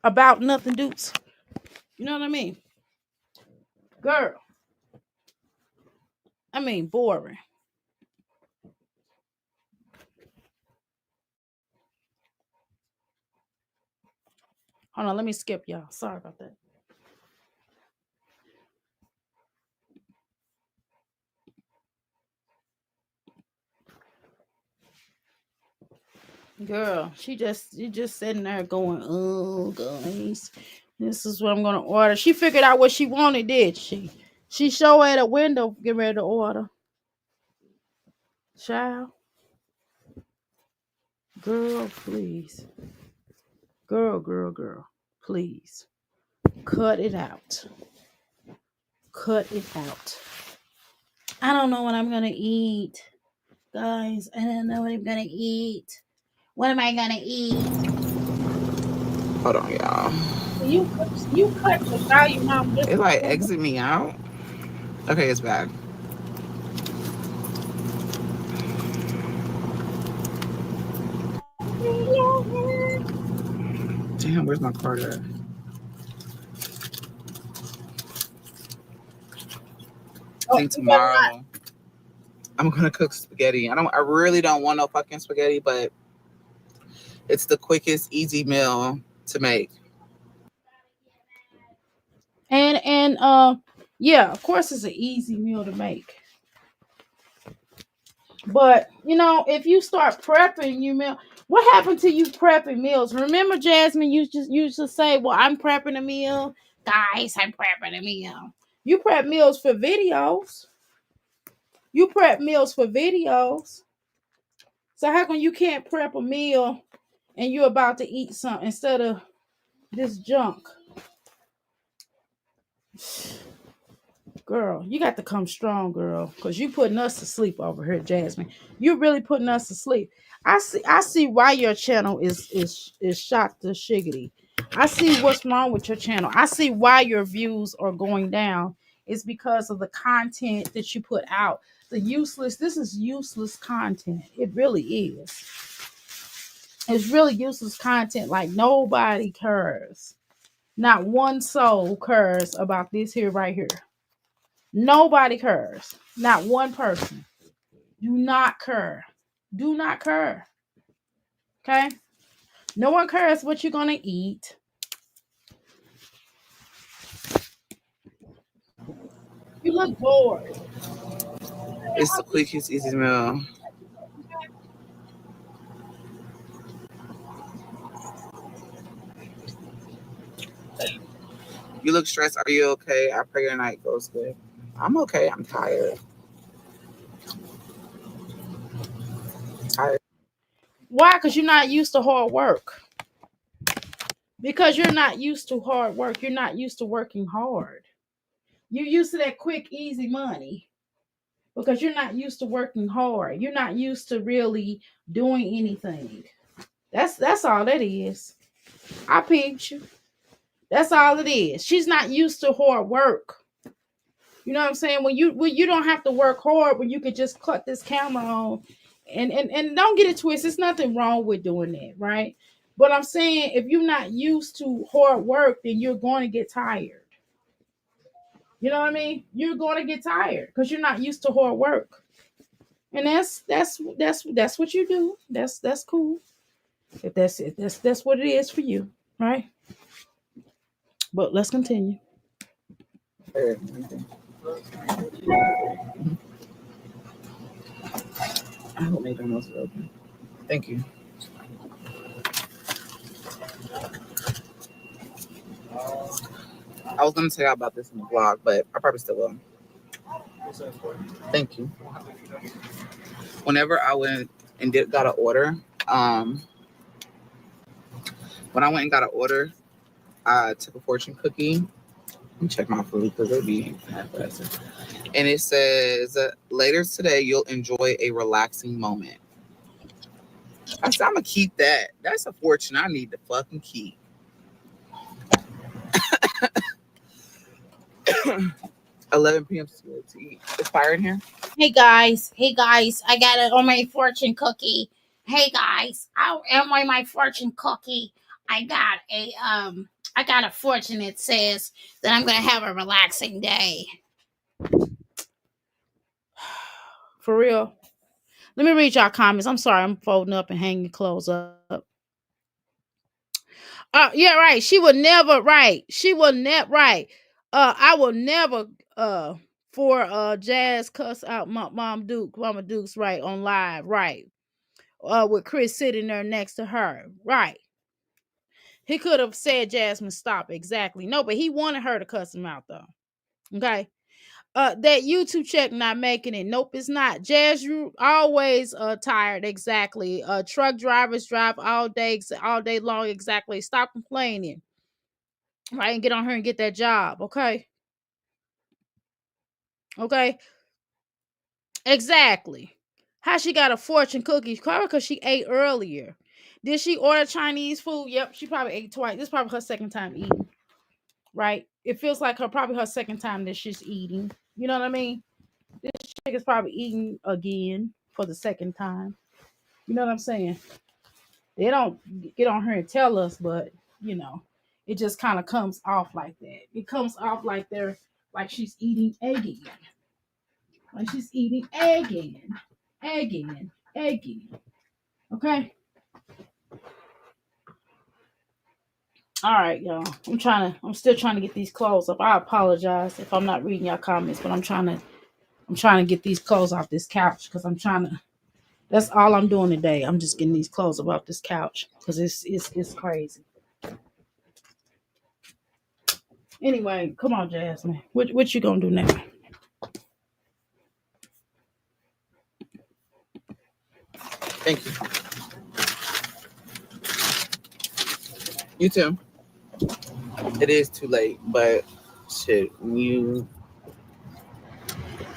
About nothing doots. You know what I mean? Girl. I mean, boring. Hold on, let me skip y'all. Sorry about that. Girl, she just sitting there going, oh guys, this is what I'm gonna order. She figured out what she wanted, did she? She show at a window, get ready to order. Child. Girl, please. Girl, please. Cut it out. Cut it out. I don't know what I'm gonna eat. Guys, I don't know what I'm gonna eat. What am I gonna eat? Hold on, y'all. You cut the volume out. It like exit me out. Okay, it's back. Damn, where's my card at? I think tomorrow I'm gonna cook spaghetti. I really don't want no fucking spaghetti, but it's the quickest, easy meal to make. And yeah, of course it's an easy meal to make. But you know, if you start prepping your meal, what happened to you prepping meals? Remember, Jasmine, you used to say, well, I'm prepping a meal. Guys, I'm prepping a meal. You prep meals for videos. You prep meals for videos. So how come you can't prep a meal and you're about to eat something instead of this junk? Girl, you got to come strong, girl, because you putting us to sleep over here, Jasmine. You're really putting us to sleep. I see why your channel is shot to shiggity. I see what's wrong with your channel. I see why your views are going down. It's because of the content that you put out. This is useless content. It really is. It's really useless content. Like nobody cares. Not one soul cares about this here right here. Nobody cares. Not one person. Do not care. Do not care. Okay? No one cares what you're going to eat. You look bored. It's the quickest, easy meal. You look stressed. Are you okay? I pray your night goes good. I'm okay. I'm tired. Why? Because you're not used to hard work. Because you're not used to hard work. You're not used to working hard. You're used to that quick, easy money. Because you're not used to working hard. You're not used to really doing anything. That's all that is. I peeped you. That's all it is. She's not used to hard work. You know what I'm saying? When you don't have to work hard, when you could just cut this camera on, and don't get it twisted. There's nothing wrong with doing that, right? But I'm saying if you're not used to hard work, then you're going to get tired. You know what I mean? You're going to get tired because you're not used to hard work, and that's what you do. That's cool. If that's what it is for you, right? But let's continue. I hope McDonald's is open. Thank you. I was gonna tell y'all about this in the vlog, but I probably still will. Thank you. Whenever I went and got an order, when I went and got an order, I took a fortune cookie. Let me check my food because it'll be half-assed. And it says, later today, you'll enjoy a relaxing moment. I said, I'm going to keep that. That's a fortune I need to fucking keep. 11 p.m. to eat. Is fire in here? Hey guys, I got it on my fortune cookie. Hey guys, on my fortune cookie, I got a fortune that says that I'm gonna have a relaxing day. For real. Let me read y'all comments. I'm sorry, I'm folding up and hanging clothes up. Yeah, right. She will never. Right. She will never. Right. I will never. For Jazz cuss out Mama Dukes. Right on live. Right. With Chris sitting there next to her. Right. He could have said, Jasmine, stop. Exactly. No, but he wanted her to cuss him out though. Okay. That YouTube check not making it. Nope, it's not. Jazz, you always tired. Exactly. Truck drivers drive all day long. Exactly. Stop complaining. Right, and get on her and get that job. Okay. Okay. Exactly. How she got a fortune cookie? Probably because she ate earlier. Did she order Chinese food? Yep, she probably ate twice. This is probably her second time eating. Right? It feels like probably her second time that she's eating. You know what I mean? This chick is probably eating again for the second time. You know what I'm saying? They don't get on her and tell us, but you know, it just kind of comes off like that. It comes off like she's eating again. Like she's eating again. Okay? All right, y'all. I'm still trying to get these clothes up. I apologize if I'm not reading y'all comments, but I'm trying to get these clothes off this couch because that's all I'm doing today. I'm just getting these clothes up off this couch because it's crazy. Anyway, come on, Jasmine. What you gonna do now? Thank you. You too. It is too late, but shit, when you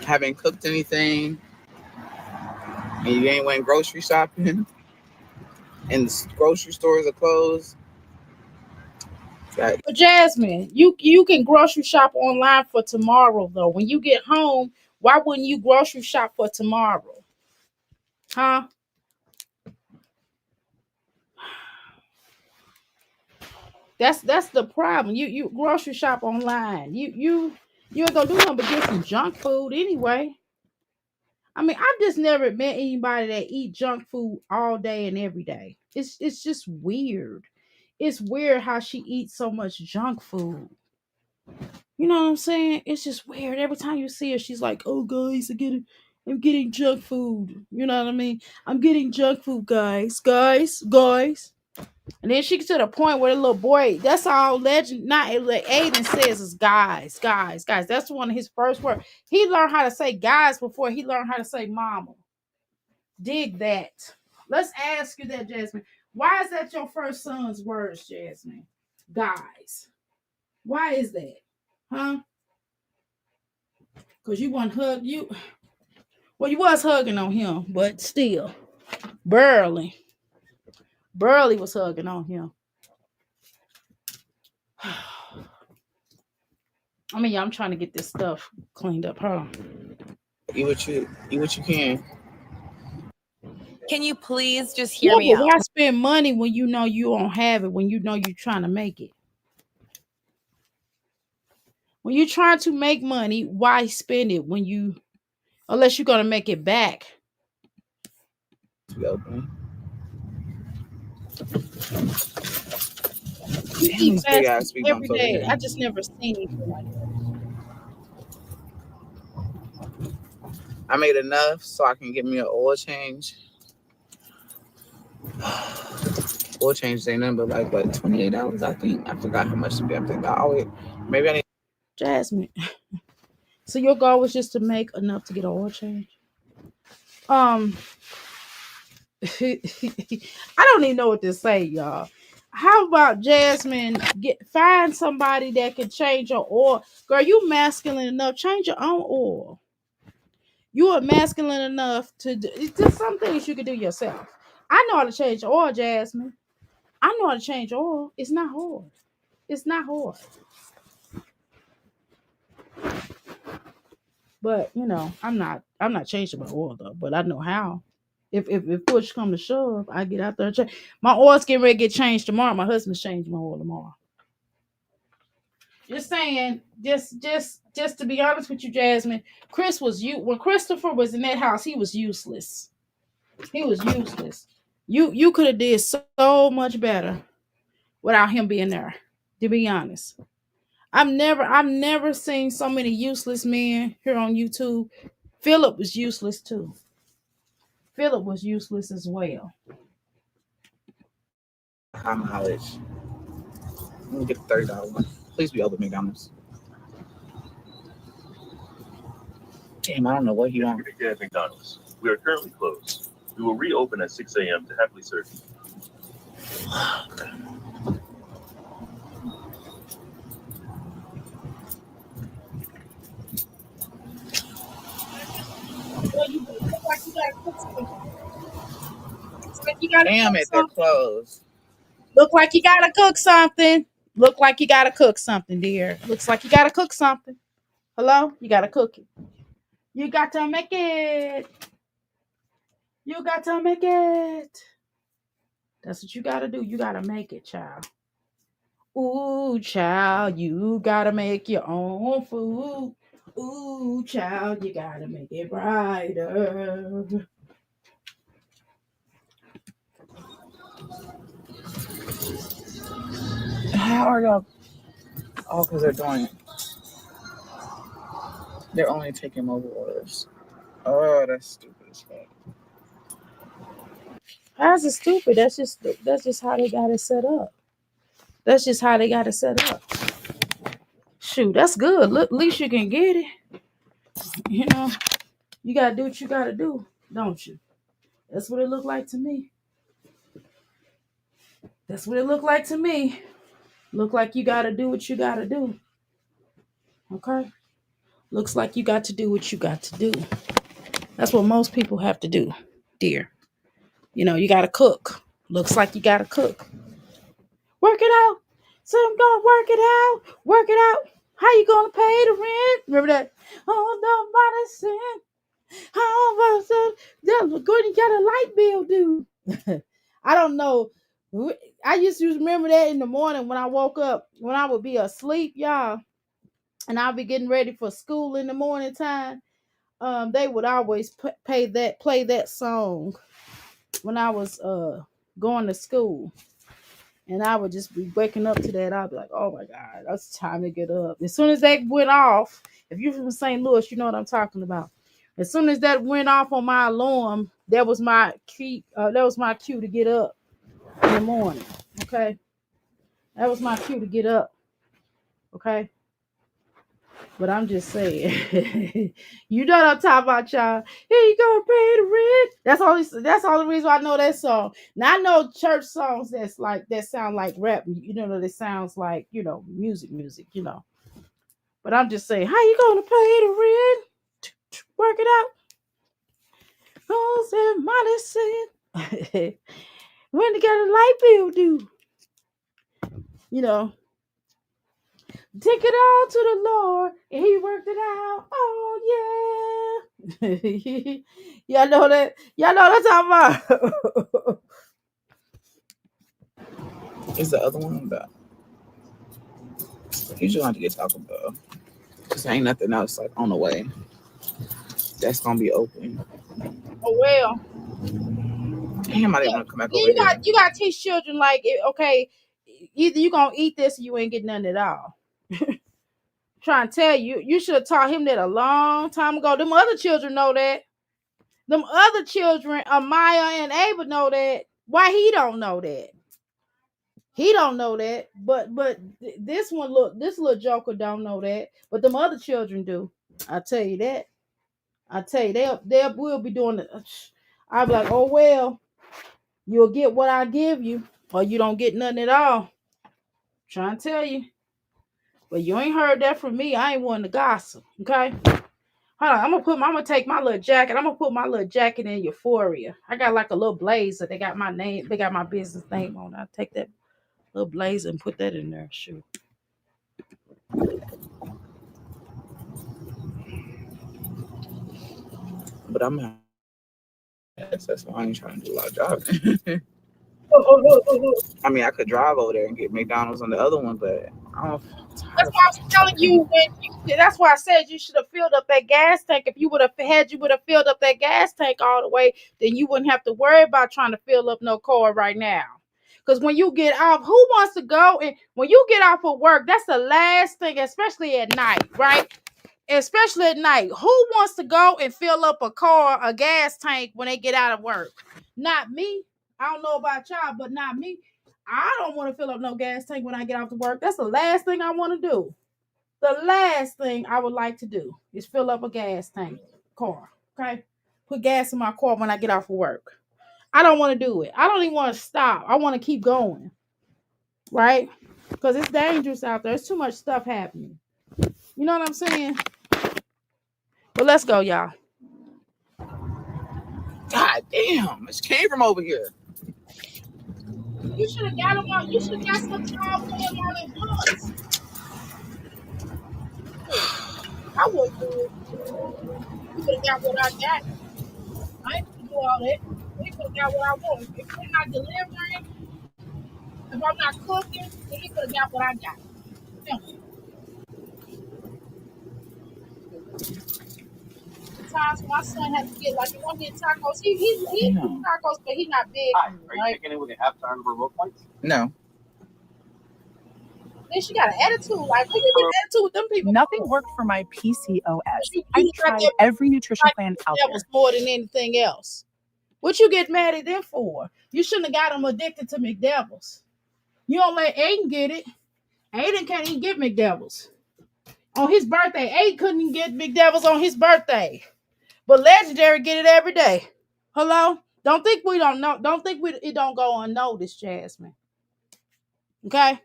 haven't cooked anything and you ain't went grocery shopping and the grocery stores are closed. But Jasmine, you can grocery shop online for tomorrow though. When you get home, why wouldn't you grocery shop for tomorrow? Huh? That's the problem. You grocery shop online. You ain't gonna do nothing but get some junk food anyway. I mean, I've just never met anybody that eat junk food all day and every day. It's just weird. It's weird how she eats so much junk food. You know what I'm saying? It's just weird. Every time you see her, she's like, "Oh, guys, I'm getting junk food." You know what I mean? I'm getting junk food, guys. And then she gets to the point where the little boy, that's all Aiden says is guys. That's one of his first words. He learned how to say guys before he learned how to say mama. Dig that. Let's ask you that, Jasmine. Why is that your first son's words, Jasmine? Guys. Why is that? Huh? Because you want to hug you. Well, you was hugging on him, but still. Burley was hugging on him. I mean, yeah, I'm trying to get this stuff cleaned up. Hold on. Eat what you can. Can you please just hear Yeah, me but out? why spend money when you know you don't have it, when you know you're trying to make it? When you're trying to make money, why spend it unless you're going to make it back? Be open. You Damn, eat these big fast ass food speed every bumps over day. here. I just never seen anything like I made enough so I can get me an oil change. Oil change ain't nothing but like what, $28, I think. I forgot how much the damn thing got. Maybe I need Jasmine. So your goal was just to make enough to get an oil change? I don't even know what to say, y'all. How about Jasmine find somebody that can change your oil? Girl, you masculine enough. Change your own oil. You are masculine enough to do. It's just some things you can do yourself. I know how to change oil, Jasmine. I know how to change oil. It's not hard. It's not hard. But I'm not changing my oil though. But I know how. If push come to shove, I get out there and change. My oil's getting ready to get changed tomorrow. My husband's changing my oil tomorrow. Just saying, just to be honest with you, Jasmine, when Christopher was in that house, he was useless. He was useless. You could have did so much better without him being there. To be honest, I've never seen so many useless men here on YouTube. Philip was useless too. Philip was useless as well. high mileage. Let me get the $30 one. Please be open, McDonald's. Damn, I don't know what you want. Good day at McDonald's. We are currently closed. We will reopen at 6 a.m. to happily serve you. Damn it, they're closed. Look like you gotta cook something. Look like you gotta cook something, dear. Looks like you gotta cook something. Hello? You gotta cook it. You got to make it. You got to make it. That's what you gotta do. You gotta make it, child. Ooh, child, you gotta make your own food. Ooh, child, you gotta make it brighter. How are y'all? Oh, because they're only taking mobile orders. Oh, that's stupid as fuck. How's it stupid? That's just how they got it set up. That's just how they got it set up. Shoot, that's good. Look, at least you can get it. You gotta do what you gotta do, don't you? That's what it looked like to me. That's what it looked like to me. Look like you gotta do what you gotta do. Okay? Looks like you got to do what you got to do. That's what most people have to do, dear. You gotta cook. Looks like you gotta cook. Work it out. So I'm gonna work it out. Work it out. How you gonna pay the rent? Remember that? Oh, nobody said. How was it? Good, you got a light bill due. I don't know. I used to remember that in the morning when I woke up, when I would be asleep, y'all, and I'll be getting ready for school in the morning time. They would always play that song when I was going to school. And I would just be waking up to that. I'd be like, oh my God, that's time to get up. As soon as that went off, if you're from St. Louis, you know what I'm talking about. As soon as that went off on my alarm, that was my key. That was my cue to get up in the morning. Okay. That was my cue to get up. Okay. But I'm just saying, you know what I'm talking about, y'all. Here you go, pay the rent. That's all the reason why I know that song. Now I know church songs that sound like rap. That sounds like music. But I'm just saying, how you gonna pay the rent? Work it out. Oh, somebody said, when you got a light bill due. Take it all to the Lord, and He worked it out. Oh yeah. Y'all know that. Y'all know what I'm talking about. Is the other one that you just have to get Taco Bell? Cause ain't nothing else like on the way that's gonna be open. Oh well. Damn, I didn't want to come back over You here. got to teach children like, okay, either you gonna eat this or you ain't getting none at all. Trying to tell you, you should have taught him that a long time ago. Them other children know that. Them other children, Amaya and Ava, know that. Why he don't know that? He don't know that. But this one, look, this little joker don't know that. But them other children do. I tell you that. I tell you, they will be doing it. I'll be like, oh well, you'll get what I give you, or you don't get nothing at all. Trying to tell you. But you ain't heard that from me. I ain't one to gossip. Okay. Hold on, I'm gonna take my little jacket. I'm gonna put my little jacket in Euphoria. I got like a little blazer. They got my name, they got my business name on it. I'll take that little blazer and put that in there. Shoot. But I'm that's why I ain't trying to do a lot of driving. I mean, I could drive over there and get McDonald's on the other one, but I don't. That's why I was telling you that's why I said you should have filled up that gas tank. If you would have filled up that gas tank all the way, then you wouldn't have to worry about trying to fill up no car right now. Because when you get off, who wants to go? And when you get off of work, that's the last thing, especially at night, right? Especially at night. Who wants to go and fill up a gas tank when they get out of work? Not me. I don't know about y'all, but not me. I don't want to fill up no gas tank when I get off to work. That's the last thing I want to do. The last thing I would like to do is fill up a gas tank car. Okay? Put gas in my car when I get off of work. I don't want to do it. I don't even want to stop. I want to keep going. Right? Because it's dangerous out there. There's too much stuff happening. You know what I'm saying? But let's go, y'all. God damn, it came from over here. You should have got them out. You should have got some tall going on at once. I would do it. You could have got what I got. I ain't gonna do all that. We could have got what I want. If we're not delivering, if I'm not cooking, then he could have got what I got. Simple. Sometimes my son has to get like he want to get tacos. He eats tacos, but he's not big. Hi, are you right? checking in with a half time remote points? No. Then she got an attitude. Like, what you get attitude with them people? Nothing worked for my PCOS. You I tried every nutrition plan out that there. was more than anything else. What you get mad at them for? You shouldn't have got them addicted to McDevils. You don't let Aiden get it. Aiden can't even get McDevils. On his birthday, Aiden couldn't even get McDevils on his birthday. But Legendary get it every day. Hello? Don't think we don't know. Don't think it don't go unnoticed, Jasmine. Okay?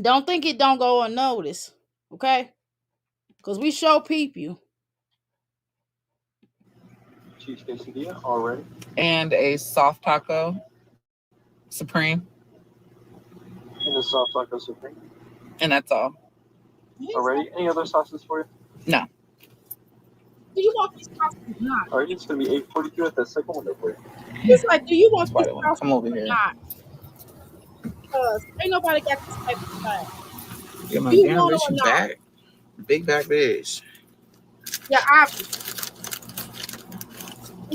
Don't think it don't go unnoticed. Okay? Because we show peep you. Cheese quesadilla already. And a soft taco supreme. And the soft taco supreme. And that's all. Already. Any other sauces for you? No. Do you want these sauces or not? Alright, it's gonna be $8.42 at that second window for you. It's like, do you want Why these do I wanna sauces come over or here? not? Because ain't nobody got this type of time. Yeah, my You damn want it bitch, or you not? back. Big back bitch. Yeah, I'm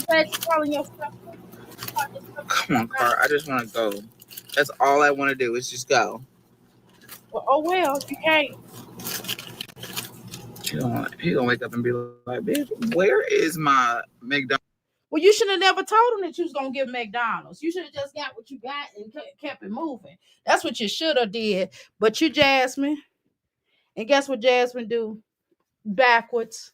glad you're calling your stuff. Come on, Car. I just want to go. That's all I want to do is just go. Well, oh well, you can't. He gonna wake up and be like, bitch, where is my McDonald's? Well, you should have never told him that you was gonna give McDonald's. You should have just got what you got and kept it moving. That's what you should have did. But you, Jasmine, and guess what Jasmine do? Backwards.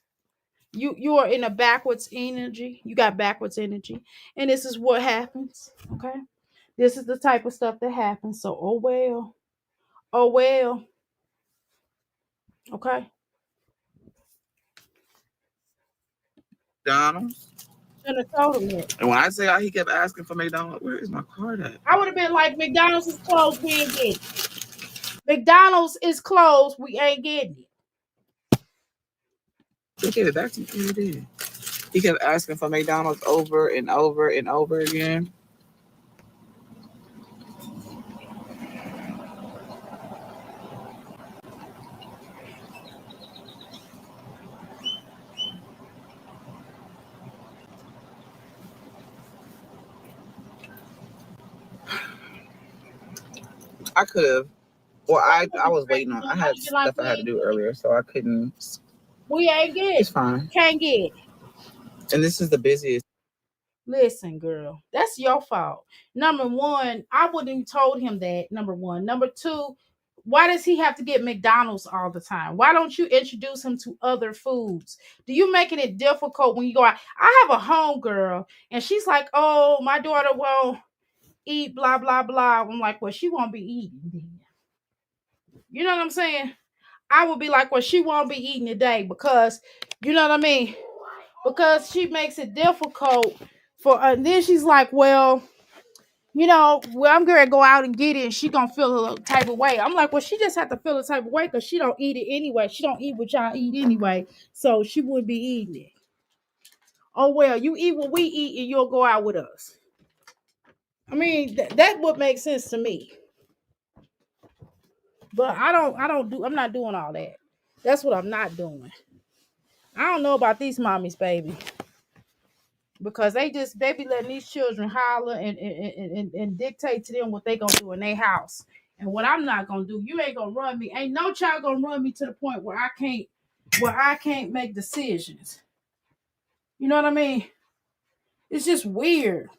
You are in a backwards energy. You got backwards energy, and this is what happens. Okay, this is the type of stuff that happens. So, oh well, oh well. Okay. Should have told him that. And when I say he kept asking for McDonald's, where is my card at? I would have been like, McDonald's is closed. We ain't get it. McDonald's is closed. We ain't getting it. They get it back to me. He did. He kept asking for McDonald's over and over and over again. I could have. Well, I was waiting on. I had stuff I had to do earlier, so I couldn't. We ain't getting It's it. fine. Can't get it. And this is the busiest. Listen, girl, that's your fault. Number one, I wouldn't have told him that. Number one. Number two, why does he have to get McDonald's all the time? Why don't you introduce him to other foods? Do you making it difficult when you go out? I have a home girl, and she's like, "Oh, my daughter won't eat blah blah blah." I'm like, "Well, she won't be eating then." You know what I'm saying? I would be like, "Well, she won't be eating today because," you know what I mean? Because she makes it difficult for. And then she's like, "Well, you know, well, I'm gonna go out and get it, and she gonna feel a type of way." I'm like, "Well, she just have to feel a type of way because she don't eat it anyway. She don't eat what y'all eat anyway, so she wouldn't be eating it." Oh well, you eat what we eat, and you'll go out with us. I mean, that would make sense to me. But I'm not doing all that. That's what I'm not doing. I don't know about these mommies, baby. Because they be letting these children holler and dictate to them what they gonna do in their house. And what I'm not gonna do, you ain't gonna run me. Ain't no child gonna run me to the point where I can't make decisions. You know what I mean? It's just weird.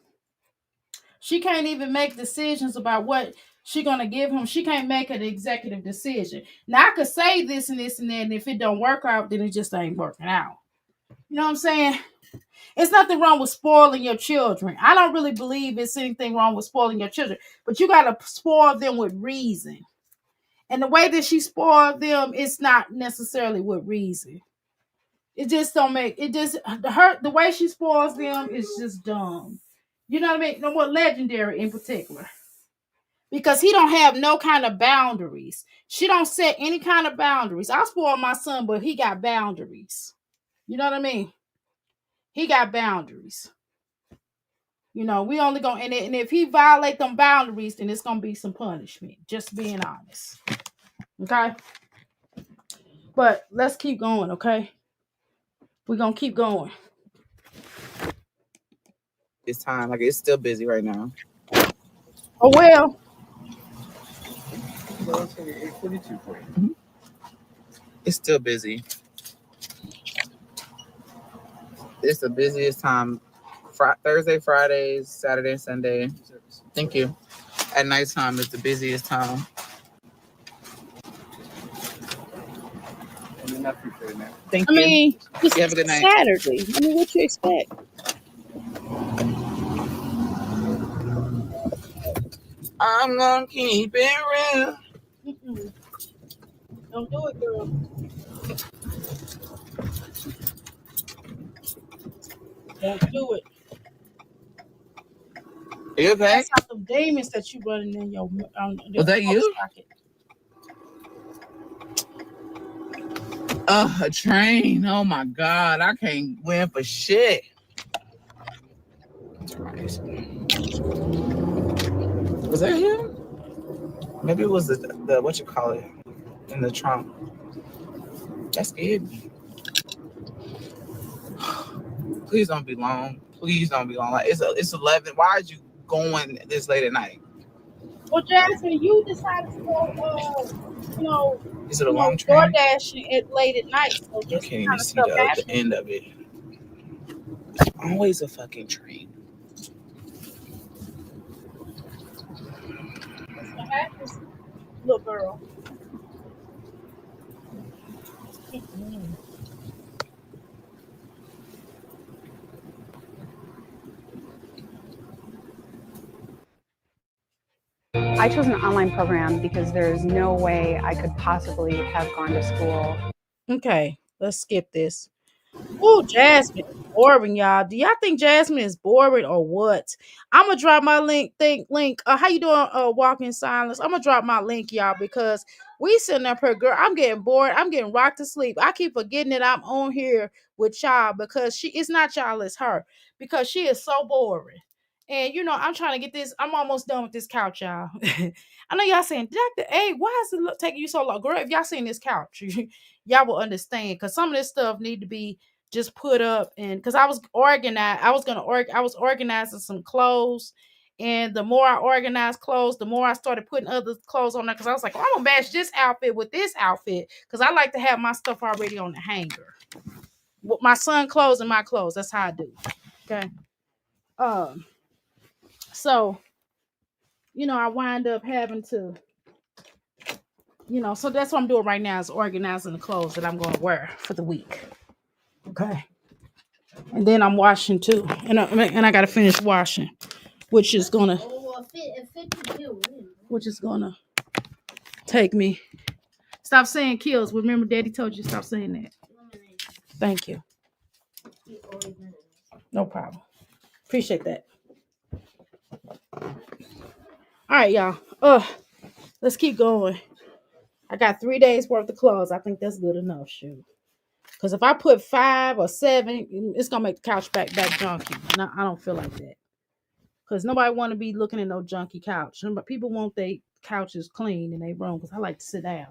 She can't even make decisions about what she gonna give him. She can't make an executive decision. Now I could say this and this and that, and if it don't work out, then it just ain't working out. You know what I'm saying? It's nothing wrong with spoiling your children. I don't really believe it's anything wrong with spoiling your children, but you gotta spoil them with reason. And the way that she spoiled them, it's not necessarily with reason. It just don't make it just the way she spoils them is just dumb. You know what I mean? No more Legendary in particular. Because he don't have no kind of boundaries. She don't set any kind of boundaries. I spoil my son, but he got boundaries. You know what I mean? He got boundaries. You know, we only gonna and if he violate them boundaries, then it's gonna be some punishment. Just being honest. Okay? But let's keep going, okay? We're gonna keep going. It's time. Like, it's still busy right now. Oh well. It's still busy. It's the busiest time. Thursday, Fridays, Saturday, and Sunday. Thank you. At nighttime is the busiest time. Thank I you. mean, it's You have a good night. Saturday. I mean, what you expect? I'm gonna keep it real. Mm-mm. Don't do it, girl. Don't do it. Are you okay? That's not the demons that you running in your. Was that you? Pocket. A train. Oh my God. I can't win for shit. Was that him? Maybe it was the what you call it in the trunk. That scared me. Please don't be long. Please don't be long. Like it's 11. Why are you going this late at night? Well, Jasmine, you decided to go. Is it a long train? DoorDashing it late at night. So I this can't even kind of see stuff the happens. end of it. Always a fucking train. That's what happens, little girl. I chose an online program because there's no way I could possibly have gone to school. Okay, let's skip this. Oh, Jasmine is boring, y'all. Do y'all think Jasmine is boring or what? I'm gonna drop my link. How you doing? Walk in silence. I'm gonna drop my link, y'all, because we sitting up here, girl. I'm getting bored. I'm getting rocked to sleep. I keep forgetting that I'm on here with y'all because it's not y'all, it's her. Because she is so boring. And I'm trying to get this. I'm almost done with this couch, y'all. I know y'all saying, Dr. A, why is it taking you so long? Girl, if y'all seen this couch, y'all will understand. Because some of this stuff need to be just put up, and because I was organized, I was organizing some clothes, and the more I organized clothes, the more I started putting other clothes on there, because I was like, I'm gonna match this outfit with this outfit, because I like to have my stuff already on the hanger with my son clothes and my clothes. That's how I do. Okay. So I wind up having to, so that's what I'm doing right now, is organizing the clothes that I'm going to wear for the week. Okay. And then I'm washing too, and I got to finish washing, which is gonna take me. Stop saying kills. Remember, Daddy told you stop saying that. Thank you. No problem. Appreciate that. All right, y'all. Let's keep going. I got 3 days worth of clothes. I think that's good enough. Shoot. Because if I put 5 or 7, it's gonna make the couch back junky. And I don't feel like that. Because nobody want to be looking at no junky couch. But people want their couches clean in their room, because I like to sit down.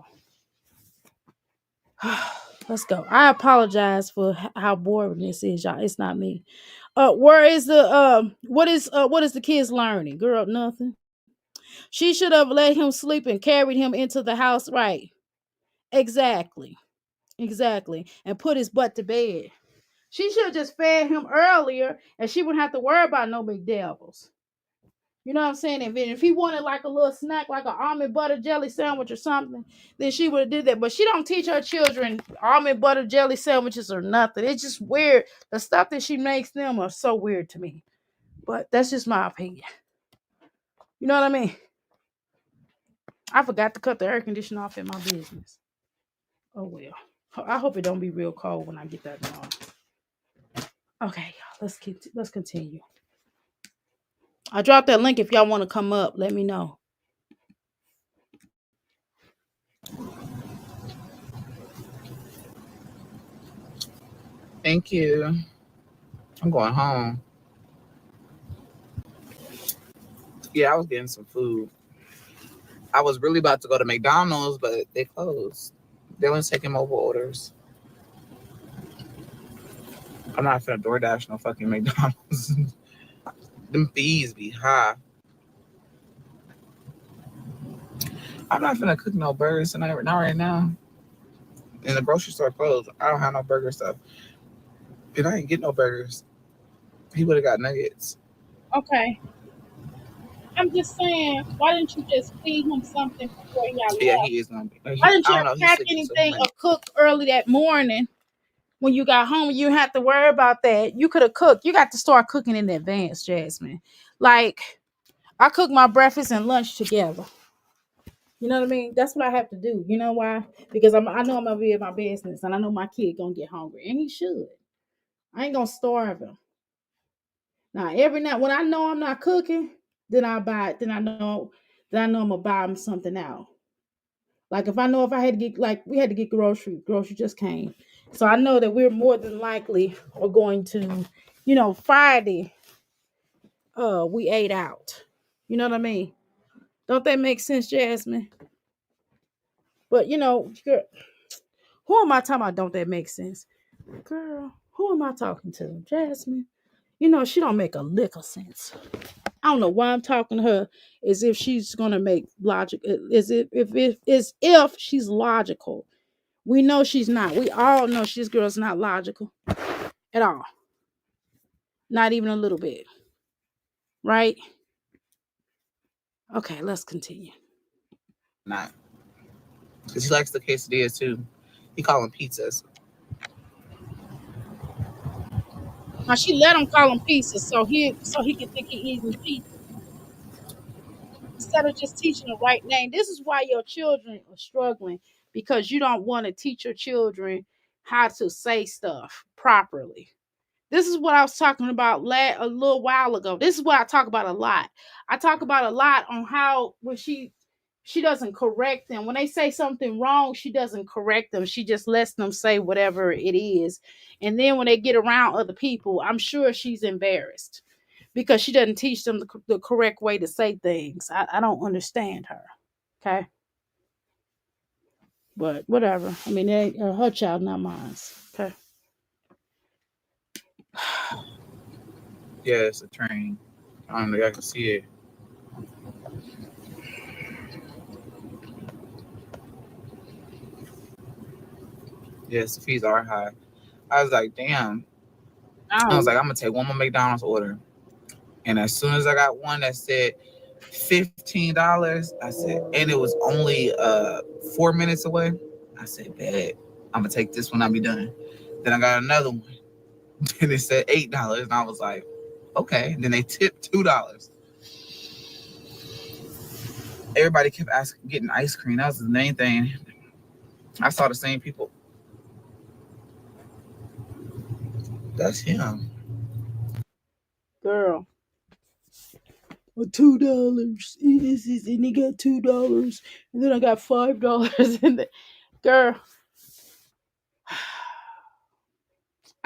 Let's go. I apologize for how boring this is, y'all. It's not me. Where is the what is the kids learning? Girl, nothing. She should have let him sleep and carried him into the house, right? Exactly. And put his butt to bed. She should have just fed him earlier, and she wouldn't have to worry about no big devils. You know what I'm saying? And if he wanted like a little snack, like an almond butter jelly sandwich or something, then she would have did that. But she don't teach her children almond butter jelly sandwiches or nothing. It's just weird. The stuff that she makes them are so weird to me. But that's just my opinion. You know what I mean? I forgot to cut the air conditioner off in my business. Oh well. I hope it don't be real cold when I get that done. Okay, y'all. Let's continue. I dropped that link. If y'all want to come up, let me know. Thank you. I'm going home. Yeah, I was getting some food. I was really about to go to McDonald's, but they closed. They weren't taking mobile orders. I'm not finna DoorDash no fucking McDonald's. Them fees be high. I'm not finna cook no burgers tonight. Not right now. And the grocery store closed. I don't have no burger stuff. And I ain't get no burgers. He would have got nuggets. Okay. I'm just saying, why didn't you just feed him something before he got left? Yeah, he is gonna be. Why didn't you pack anything or cook early that morning when you got home? You didn't have to worry about that. You could have cooked. You got to start cooking in advance, Jasmine. Like, I cook my breakfast and lunch together. You know what I mean? That's what I have to do. You know why? Because I know I'm gonna be in my business, and I know my kid gonna get hungry, and he should. I ain't gonna starve him. Now, every night when I know I'm not cooking, then I buy it. Then I know I'm gonna buy him something out. Like if I had to get, like we had to get grocery just came. So I know that we're more than likely are going to, Friday, we ate out. You know what I mean? Don't that make sense, Jasmine? But girl, who am I talking about? Don't that make sense? Girl, who am I talking to? Jasmine? She don't make a lick of sense. I don't know why I'm talking to her as if she's gonna make logic, as if she's logical. We know she's not. We all know this girl's not logical at all. Not even a little bit. Right? Okay, let's continue. Not. Because he likes the quesadillas too. He call them pizzas. Now she let him call them pizzas so he can think he eating pizza. Instead of just teaching the right name. This is why your children are struggling, because you don't want to teach your children how to say stuff properly. This is what I was talking about a little while ago. This is what I talk about a lot. I talk about a lot on how when she doesn't correct them. When they say something wrong, she doesn't correct them. She just lets them say whatever it is. And then when they get around other people, I'm sure she's embarrassed because she doesn't teach them the correct way to say things. I don't understand her. Okay. But whatever. I mean, her child, not mine. Okay. Yeah, it's a train. I don't know. I can see it. Yes, the fees are high. I was like, damn. I was like, I'm gonna take one more McDonald's order. And as soon as I got one that said $15, I said, and it was only 4 minutes away. I said, bad. I'm gonna take this one. I'll be done. Then I got another one. And it said $8, and I was like, okay. And then they tipped $2. Everybody kept asking, getting ice cream. That was the main thing. I saw the same people. That's him. Girl. $2. And he got $2. And then I got $5 in there. Girl.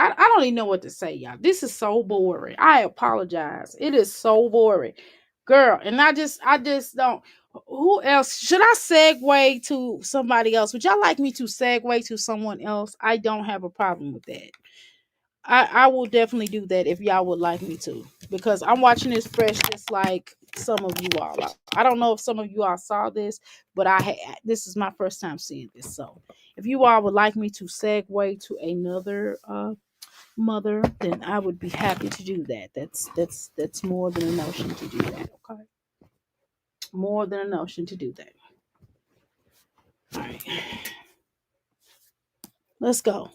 I don't even know what to say, y'all. This is so boring. I apologize. It is so boring. Girl, and I just don't. Who else? Should I segue to somebody else? Would y'all like me to segue to someone else? I don't have a problem with that. I will definitely do that if y'all would like me to, because I'm watching this fresh just like some of you all. I don't know if some of you all saw this, but this is my first time seeing this. So if you all would like me to segue to another mother, then I would be happy to do that. That's more than a notion to do that. Okay, more than a notion to do that. All right, let's go.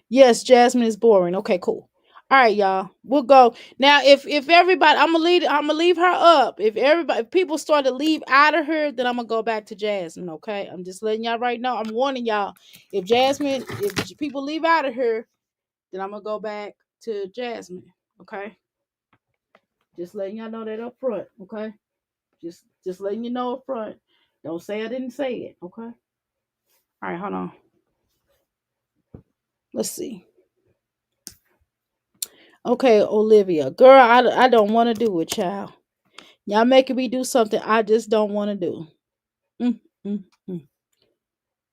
Yes, Jasmine is boring. Okay, cool. All right, y'all. We'll go. Now, if everybody, I'm gonna leave her up. If people start to leave out of her, then I'm gonna go back to Jasmine. Okay. I'm just letting y'all right now. I'm warning y'all. If people leave out of her, then I'm gonna go back to Jasmine. Okay. Just letting y'all know that up front. Okay. Just letting you know up front. Don't say I didn't say it. Okay. All right, hold on. Let's see. Okay, Olivia. Girl, I don't want to do it, child. Y'all making me do something I just don't want to do.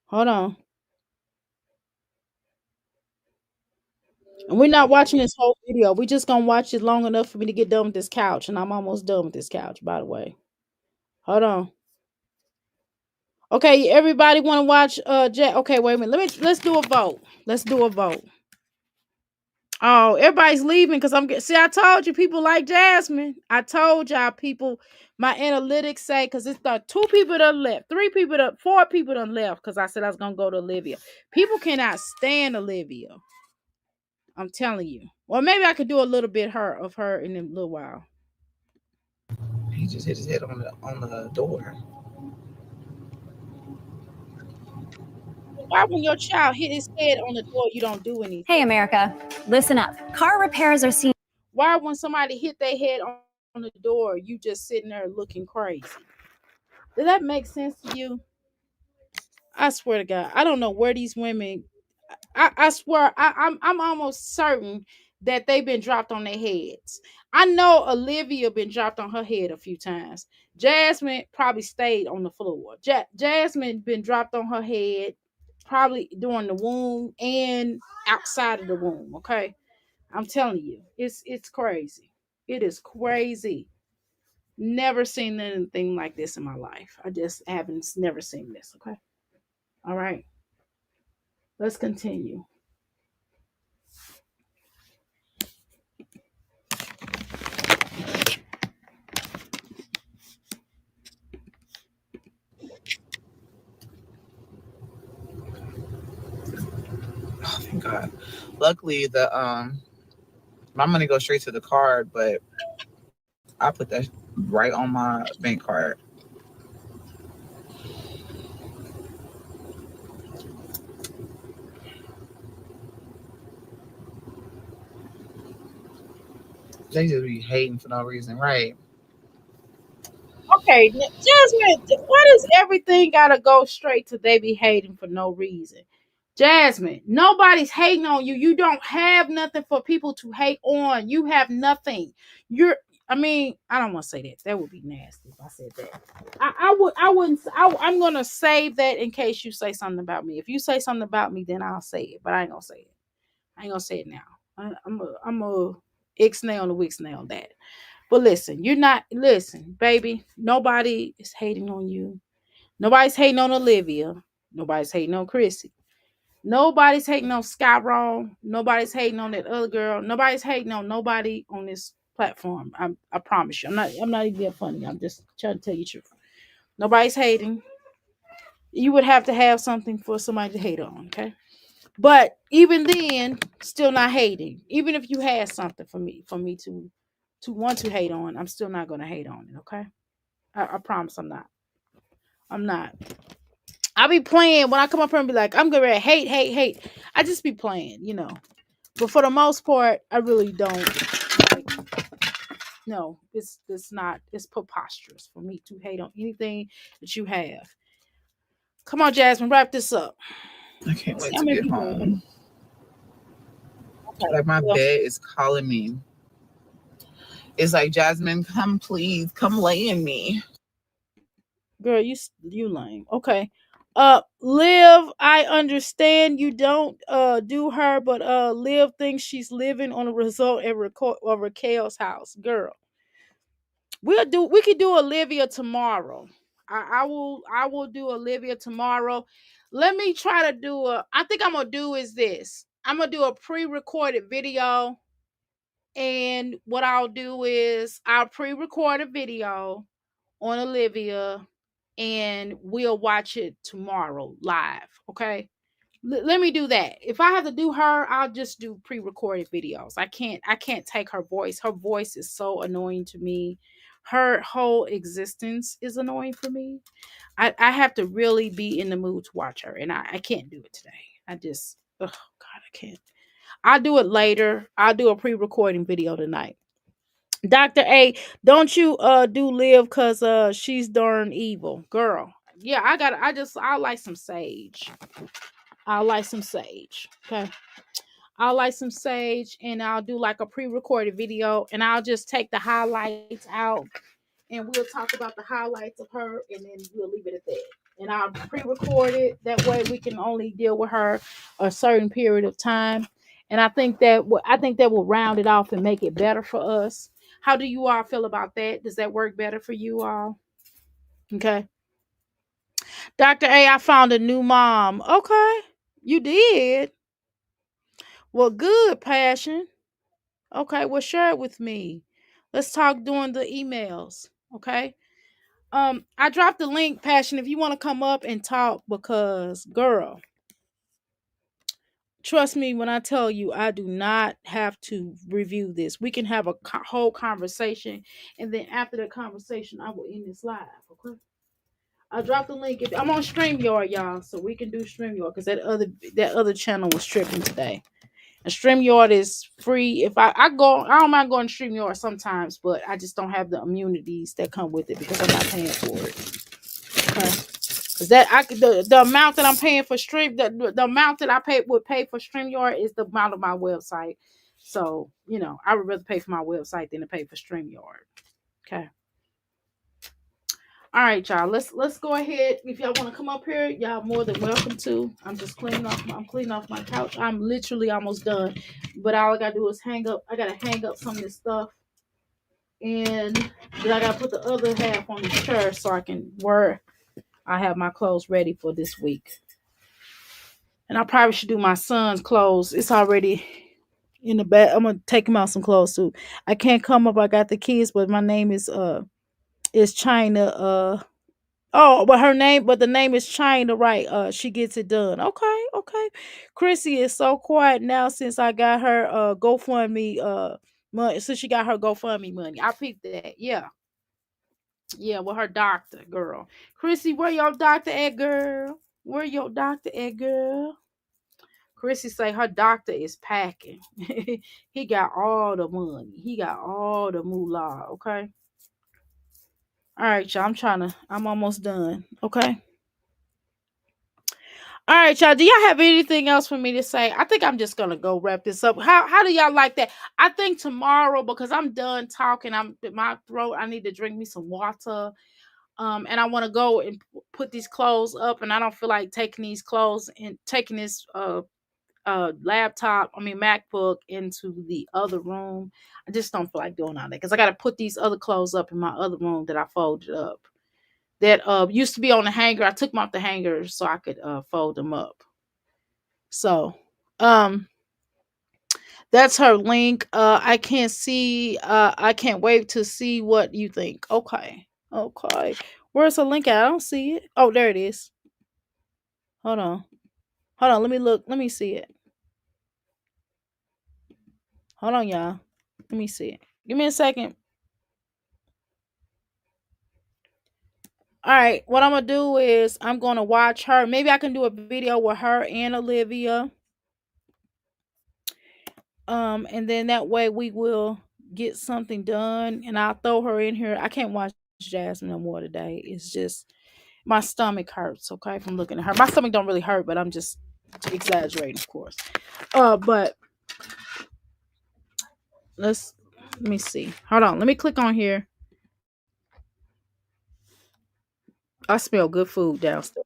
Hold on. And we're not watching this whole video. We're just going to watch it long enough for me to get done with this couch. And I'm almost done with this couch, by the way. Hold on. Okay, everybody want to watch okay, wait a minute. Let's do a vote. Let's do a vote. Oh, everybody's leaving because I told you people like Jasmine. I told y'all people, my analytics say, because it's the 2 people that left, 4 people that left, because I said I was going to go to Olivia. People cannot stand Olivia. I'm telling you. Or maybe I could do a little bit of her in a little while. He just hit his head on the door. Why when your child hit his head on the door, you don't do anything? Hey, America, listen up. Car repairs are seen. Why when somebody hit their head on the door, you just sitting there looking crazy? Does that make sense to you? I swear to God, I don't know where these women. I swear, I'm almost certain that they've been dropped on their heads. I know Olivia been dropped on her head a few times. Jasmine probably stayed on the floor. Jasmine been dropped on her head, probably during the womb and outside of the womb. Okay, I'm telling you, it's crazy. It is crazy. Never seen anything like this in my life. I just haven't never seen this. Okay, all right. Let's continue. Oh, thank God. Luckily, my money goes straight to the card, but I put that right on my bank card. They just be hating for no reason, right? Okay, Jasmine, why does everything gotta go straight to they be hating for no reason? Jasmine, nobody's hating on you. You don't have nothing for people to hate on. You have nothing. I don't want to say that. That would be nasty if I said that. I'm gonna save that in case you say something about me. If you say something about me, then I'll say it. But I ain't gonna say it. I ain't gonna say it now. I'm a ixnay on the wixnay on that. But listen, baby. Nobody is hating on you. Nobody's hating on Olivia. Nobody's hating on Chrissy. Nobody's hating on Sky Wrong. Nobody's hating on that other girl. Nobody's hating on nobody on this platform. I promise you. I'm not even being funny. I'm just trying to tell you the truth. Nobody's hating. You would have to have something for somebody to hate on, okay? But even then, still not hating. Even if you had something for me to want to hate on, I'm still not gonna hate on it, okay? I promise I'm not. I'm not. I be playing when I come up here and be like, I'm gonna hate. I just be playing, you know. But for the most part, I really don't. Like, no, it's preposterous for me to hate on anything that you have. Come on, Jasmine, wrap this up. I can't wait to get home. Like my bed is calling me. It's like, Jasmine, come please, come lay in me. Girl, you lame. Okay. Liv, I understand you don't do her, but Liv thinks she's living on a resort at Raquel's house. Girl. We could do Olivia tomorrow. I will do Olivia tomorrow. Let me try to do I think I'm gonna do is this. I'm gonna do a pre-recorded video. And what I'll do is I'll pre-record a video on Olivia and we'll watch it tomorrow live. Okay. Let me do that. If I have to do her, I'll just do pre-recorded videos. I can't take her voice. Her voice is so annoying to me. Her whole existence is annoying for me. I have to really be in the mood to watch her, and I can't do it today. Oh God, I can't. I'll do it later. I'll do a pre-recording video tonight. Dr. A, don't you do Liv because she's darn evil. Girl. Yeah, I like some sage. I'll light some sage. Okay. I'll light some sage and I'll do like a pre-recorded video and I'll just take the highlights out and we'll talk about the highlights of her and then we'll leave it at that. And I'll pre-record it. That way we can only deal with her a certain period of time. And I think that will round it off and make it better for us. How do you all feel about that? Does that work better for you all? Okay. Dr. A, I found a new mom. Okay. You did? Well, good, Passion. Okay, well, share it with me. Let's talk during the emails. Okay. I dropped the link, Passion, if you want to come up and talk because, girl, trust me when I tell you, I do not have to review this. We can have a whole conversation, and then after the conversation, I will end this live. Okay. I dropped the link. I'm on StreamYard, y'all, so we can do StreamYard because that other channel was tripping today. And StreamYard is free. If I don't mind going to StreamYard sometimes, but I just don't have the immunities that come with it because I'm not paying for it. Okay. Because the amount that I'm paying for the amount that I would pay for StreamYard is the amount of my website. So, I would rather pay for my website than to pay for StreamYard. Okay. All right, y'all. Let's go ahead. If y'all want to come up here, y'all more than welcome to. I'm cleaning off my couch. I'm literally almost done. But all I gotta do is hang up. I gotta hang up some of this stuff. And then I gotta put the other half on the chair so I can wear. I have my clothes ready for this week. And I probably should do my son's clothes. It's already in the back. I'm gonna take him out some clothes too. I can't come up. I got the kids, but my name is China. But the name is China, right? She gets it done. Okay. Chrissy is so quiet now since I got her GoFundMe money. Since she got her GoFundMe money. I picked that. Yeah, with her doctor, girl. Chrissy, where your doctor at, girl? Where your doctor at, girl? Chrissy say her doctor is packing. He got all the money. He got all the moolah. Okay. All right, y'all. I'm almost done. Okay. All right, y'all. Do y'all have anything else for me to say? I think I'm just gonna go wrap this up. How do y'all like that? I think tomorrow, because I'm done talking. I'm my throat. I need to drink me some water. And I want to go and put these clothes up, and I don't feel like taking these clothes and taking this MacBook into the other room. I just don't feel like doing all that because I got to put these other clothes up in my other room that I folded up. That used to be on the hanger. I took them off the hanger so I could fold them up. So, that's her link. I can't see. I can't wait to see what you think. Okay. Where's the link at? I don't see it. Oh, there it is. Hold on. Let me look. Let me see it. Hold on, y'all. Let me see it. Give me a second. All right. What I'm gonna do is I'm gonna watch her. Maybe I can do a video with her and Olivia. And then that way we will get something done. And I'll throw her in here. I can't watch Jasmine no more today. It's just my stomach hurts. Okay, from looking at her. My stomach don't really hurt, but I'm just exaggerating, of course. But let me see. Hold on. Let me click on here. I smell good food downstairs.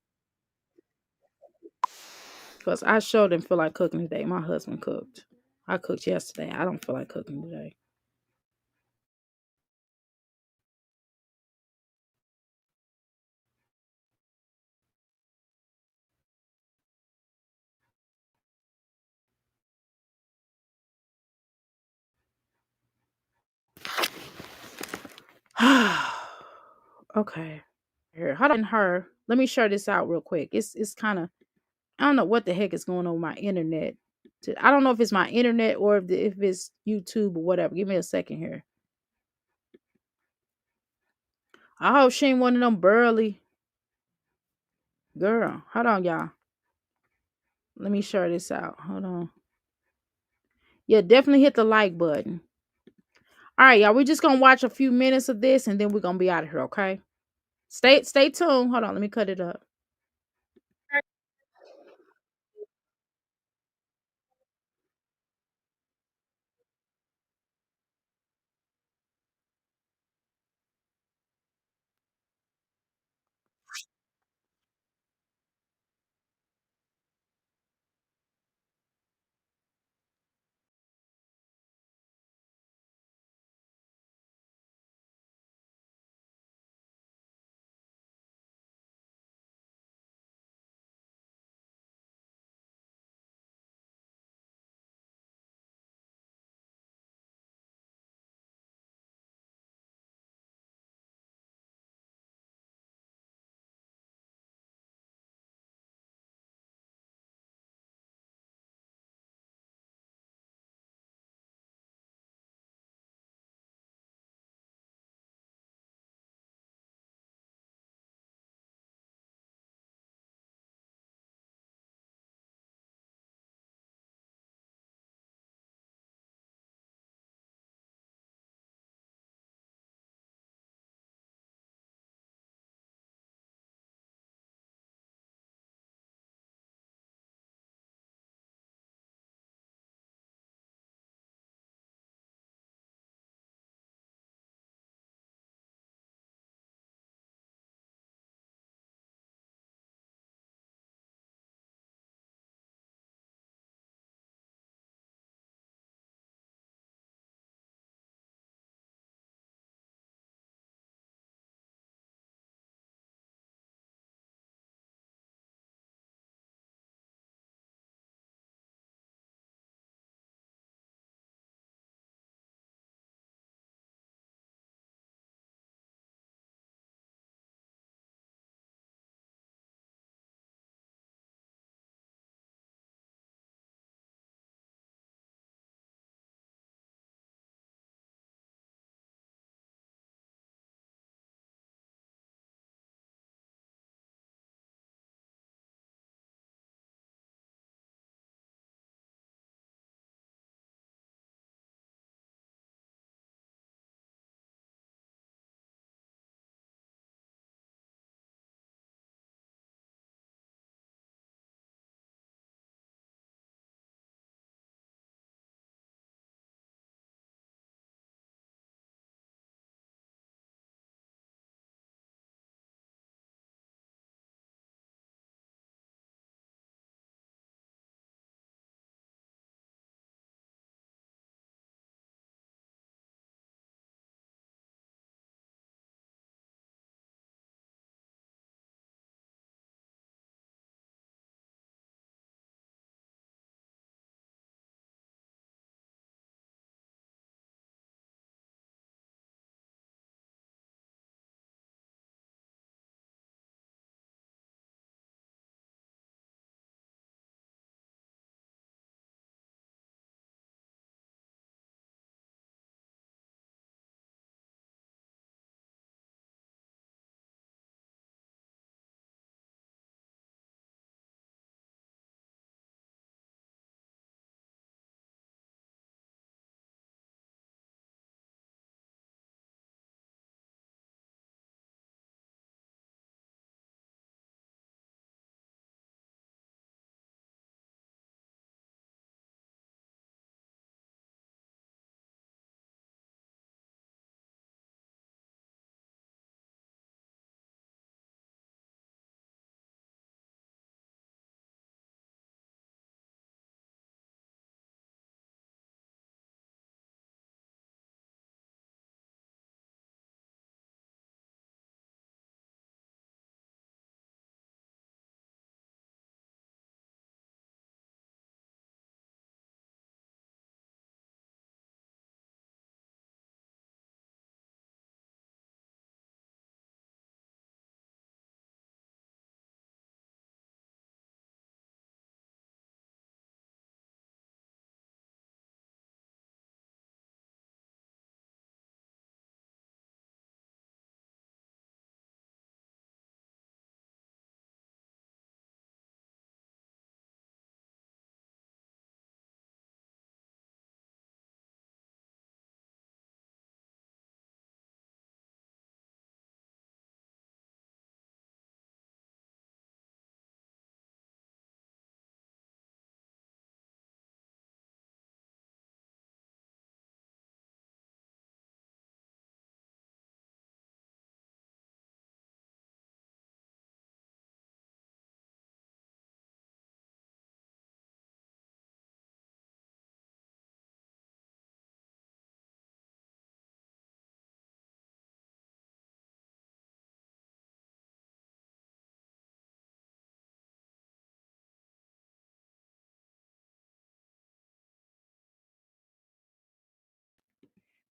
Because I sure didn't feel like cooking today. My husband cooked. I cooked yesterday. I don't feel like cooking today. Okay. Here, hold on. Her. Let me share this out real quick. It's kind of, I don't know what the heck is going on with my internet. I don't know if it's my internet or if it's YouTube or whatever. Give me a second here. I hope she ain't one of them burly. Girl, hold on, y'all. Let me share this out. Hold on. Yeah, definitely hit the like button. All right, y'all. We're just gonna watch a few minutes of this and then we're gonna be out of here, okay? Stay tuned. Hold on, let me cut it up.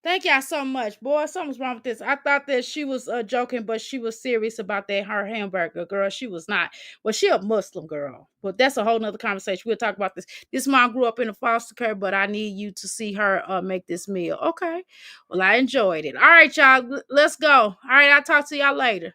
Thank y'all so much. Boy, something's wrong with this. I thought that she was joking, but she was serious about that her hamburger. Girl, she was not. Well, she a Muslim girl. But that's a whole nother conversation. We'll talk about this. This mom grew up in a foster care, but I need you to see her make this meal. Okay. Well, I enjoyed it. All right, y'all. Let's go. All right, I'll talk to y'all later.